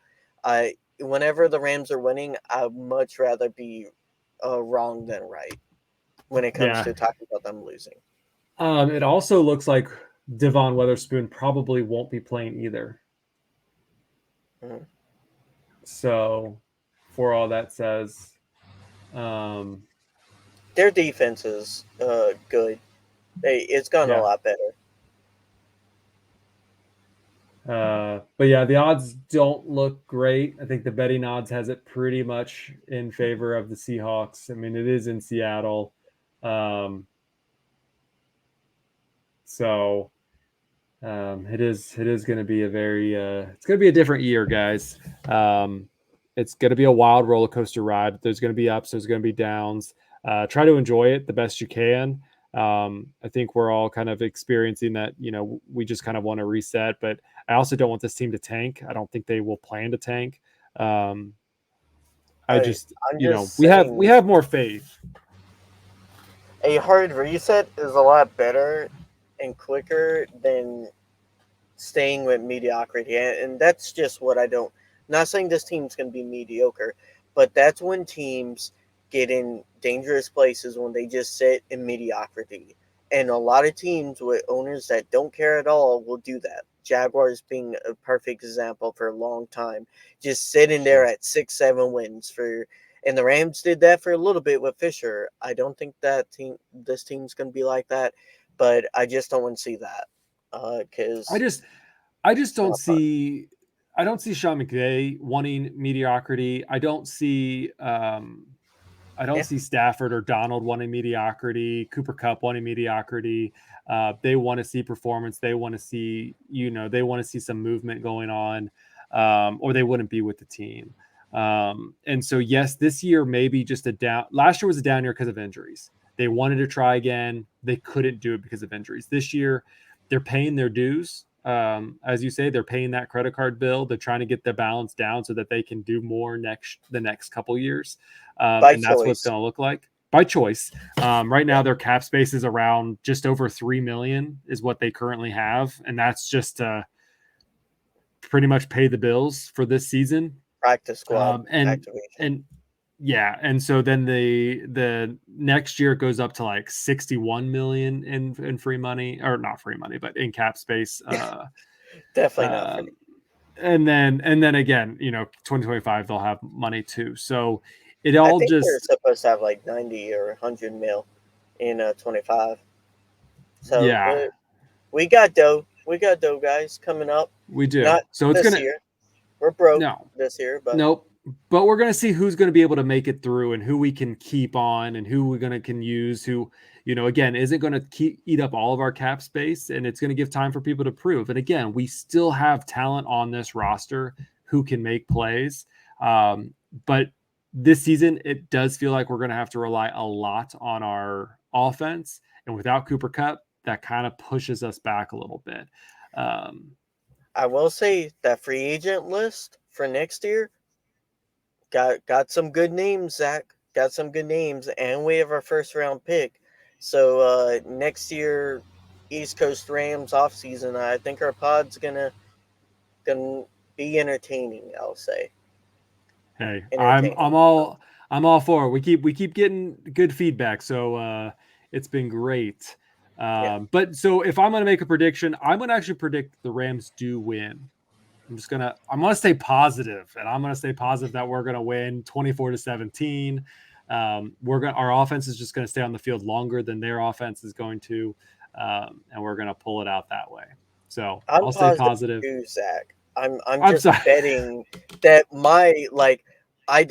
Whenever the Rams are winning, I'd much rather be wrong than right when it comes yeah. to talking about them losing. It also looks like Devon Weatherspoon probably won't be playing either. Mhm. So, for all that says, um, Their defense is good. It's gotten a yeah. lot better. But yeah, the odds don't look great. I think the betting odds has it pretty much in favor of the Seahawks. I mean, it is in Seattle. Um, so it is going to be a very it's going to be a different year, guys. It's going to be a wild roller coaster ride. There's going to be ups, there's going to be downs. Try to enjoy it the best you can. I think we're all kind of experiencing that. We just kind of want to reset, but I also don't want this team to tank. I don't think they will plan to tank. Um, I I, just, I'm just we saying have more faith. a hard reset is a lot better and quicker than staying with mediocrity. And that's just what I don't. Not saying this team's going to be mediocre, but that's when teams get in dangerous places when they just sit in mediocrity. And a lot of teams with owners that don't care at all will do that. Jaguars being a perfect example for a long time, just sitting there Yeah. at 6, 7 wins for. And the Rams did that for a little bit with Fisher. I don't think this team's going to be like that, but I just don't want to see that I because just, I just it's don't not fun. see. I don't see Sean McVay wanting mediocrity. I don't Yeah, see Stafford or Donald wanting mediocrity, Cooper Kupp wanting mediocrity. They want to see performance. They want to see, they want to see some movement going on, or they wouldn't be with the team. And so, yes, this year maybe just a down. Last year was a down year because of injuries. They wanted to try again. They couldn't do it because of injuries. This year, they're paying their dues. As you say, they're paying that credit card bill. They're trying to get the balance down so that they can do more the next couple years, by and that's what it's choice. going to look like by choice. Right Yeah, now, their cap space is around just over 3 million, is what they currently have, and that's just to pretty much pay the bills for this season. practice squad And activation. and yeah, and so then the next year it goes up to like 61 million in free money, or not free money, but in cap space. Definitely not free. Um, and then again, 2025 they'll have money too. So it I all think they're just supposed to have like 90 or 100 mil in 25. So Yeah, we got dough. We got dough, guys, coming up. we do. Not So it's this gonna year. We're broke no. this year, but Nope. But we're going to see who's going to be able to make it through and who we can keep on and who we're going to can use who, again, isn't going to eat up all of our cap space, and it's going to give time for people to prove. And again, we still have talent on this roster who can make plays. But this season, it does feel like we're going to have to rely a lot on our offense. And without Cooper Kupp, that kind of pushes us back a little bit. I will say that free agent list for next year got some good names, Zach. Got some good names, and we have our first round pick. So next year, East Coast Rams offseason, I think our pod's gonna be entertaining. I'll say Hey, I'm entertaining. So, all for it. We keep getting good feedback, so it's been great. yeah, But so if I'm gonna make a prediction, I'm gonna actually predict the Rams do win. I'm gonna stay positive, and I'm gonna stay positive that we're gonna win 24-17. Our offense is just gonna stay on the field longer than their offense is going to, and we're gonna pull it out that way. So I'm I'll stay positive positive. too, Zach. I'm I'm just sorry. betting that I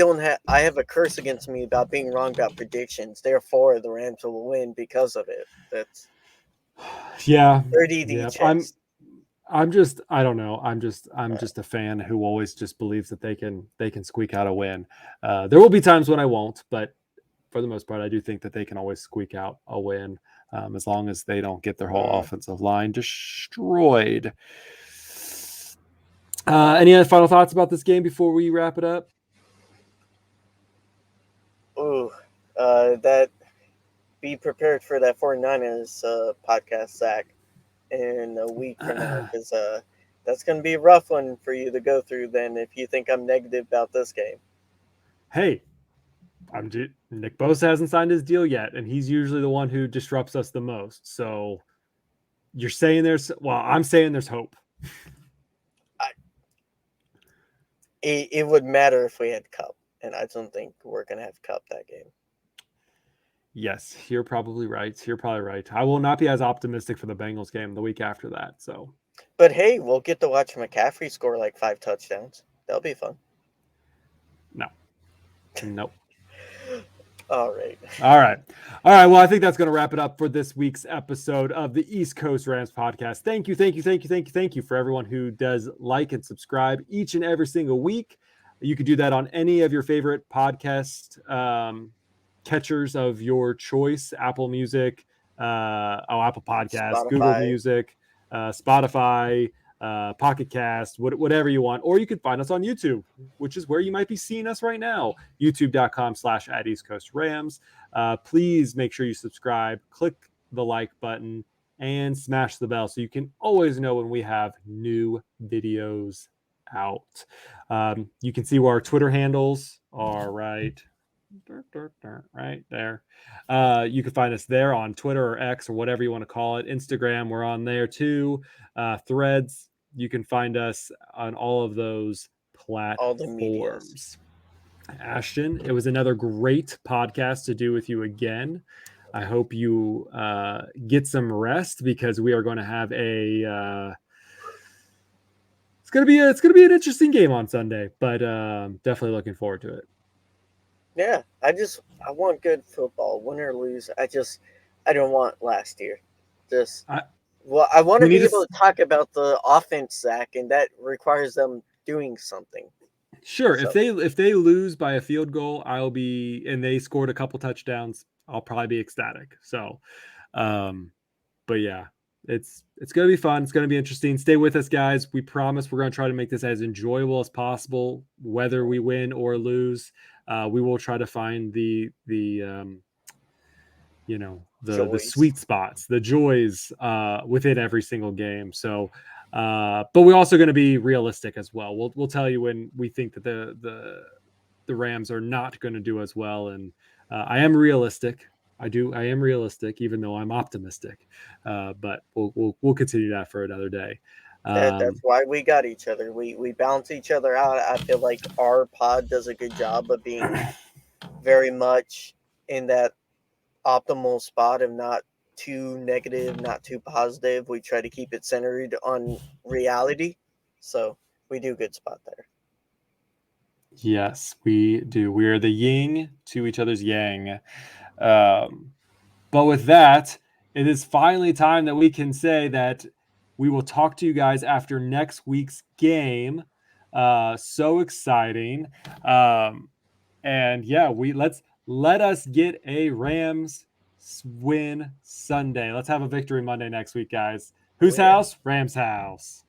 have a curse against me about being wrong about predictions. Therefore, the Rams will win because of it. That's Yeah, 30D yeah. chess. I don't know. I'm just a fan who always just believes that they can squeak out a win. There will be times when I won't, but for the most part, I do think that they can always squeak out a win, as long as they don't get their whole offensive line destroyed. Any other final thoughts about this game before we wrap it up? Ooh, that be prepared for that 49ers podcast, Zach, in a week from now, because that's going to be a rough one for you to go through. Then, if you think I'm negative about this game, Hey, Nick Bosa hasn't signed his deal yet, and he's usually the one who disrupts us the most. So you're saying I'm saying there's hope. it would matter if we had Cup, and I don't think we're going to have Cup that game. Yes, you're probably right. You're probably right. I will not be as optimistic for the Bengals game the week after that. So, But hey, we'll get to watch McCaffrey score like 5 touchdowns. That'll be fun. no, nope. All right. All right. All right. Well, I think that's going to wrap it up for this week's episode of the East Coast Rams podcast. Thank you for everyone who does like and subscribe each and every single week. You could do that on any of your favorite podcast catchers of your choice: Apple Music, Apple Podcasts, Google Spotify. Music, Spotify, Pocket Cast, whatever you want. Or you could find us on YouTube, which is where you might be seeing us right now, youtube.com/@EastCoastRams. Please make sure you subscribe, click the like button, and smash the bell so you can always know when we have new videos out. You can see where our Twitter handles are right there. You can find us there on Twitter or X or whatever you want to call it. Instagram, we're on there too. Threads, you can find us on all of those All the medias. platforms. Ashton, it was another great podcast to do with you again. I hope you get some rest, because we are going to have it's gonna be an interesting game on Sunday, but definitely looking forward to it. Yeah, I want good football, win or lose. I don't want last year. Just I, I want we to need be to able to talk about the offense, Zach, and that requires them doing something. Sure. So If they lose by a field goal, and they scored a couple touchdowns, I'll probably be ecstatic. So, but yeah, it's gonna be fun. It's gonna be interesting. Stay with us, guys. We promise we're gonna try to make this as enjoyable as possible, whether we win or lose. We will try to find the joys. sweet spots, the joys within every single game. So, but we're also going to be realistic as well. We'll tell you when we think that the Rams are not going to do as well, and I am realistic. I am realistic, even though I'm optimistic. But we'll continue that for another day. That's why we got each other. We balance each other out. I feel like our pod does a good job of being very much in that optimal spot of not too negative, not too positive. We try to keep it centered on reality. So we do good spot there. Yes, we do. We are the yin to each other's yang. But with that, it is finally time that we can say that we will talk to you guys after next week's game. So exciting. And yeah, let us get a Rams win Sunday. Let's have a victory Monday next week, guys. Oh Whose yeah. house? Rams house.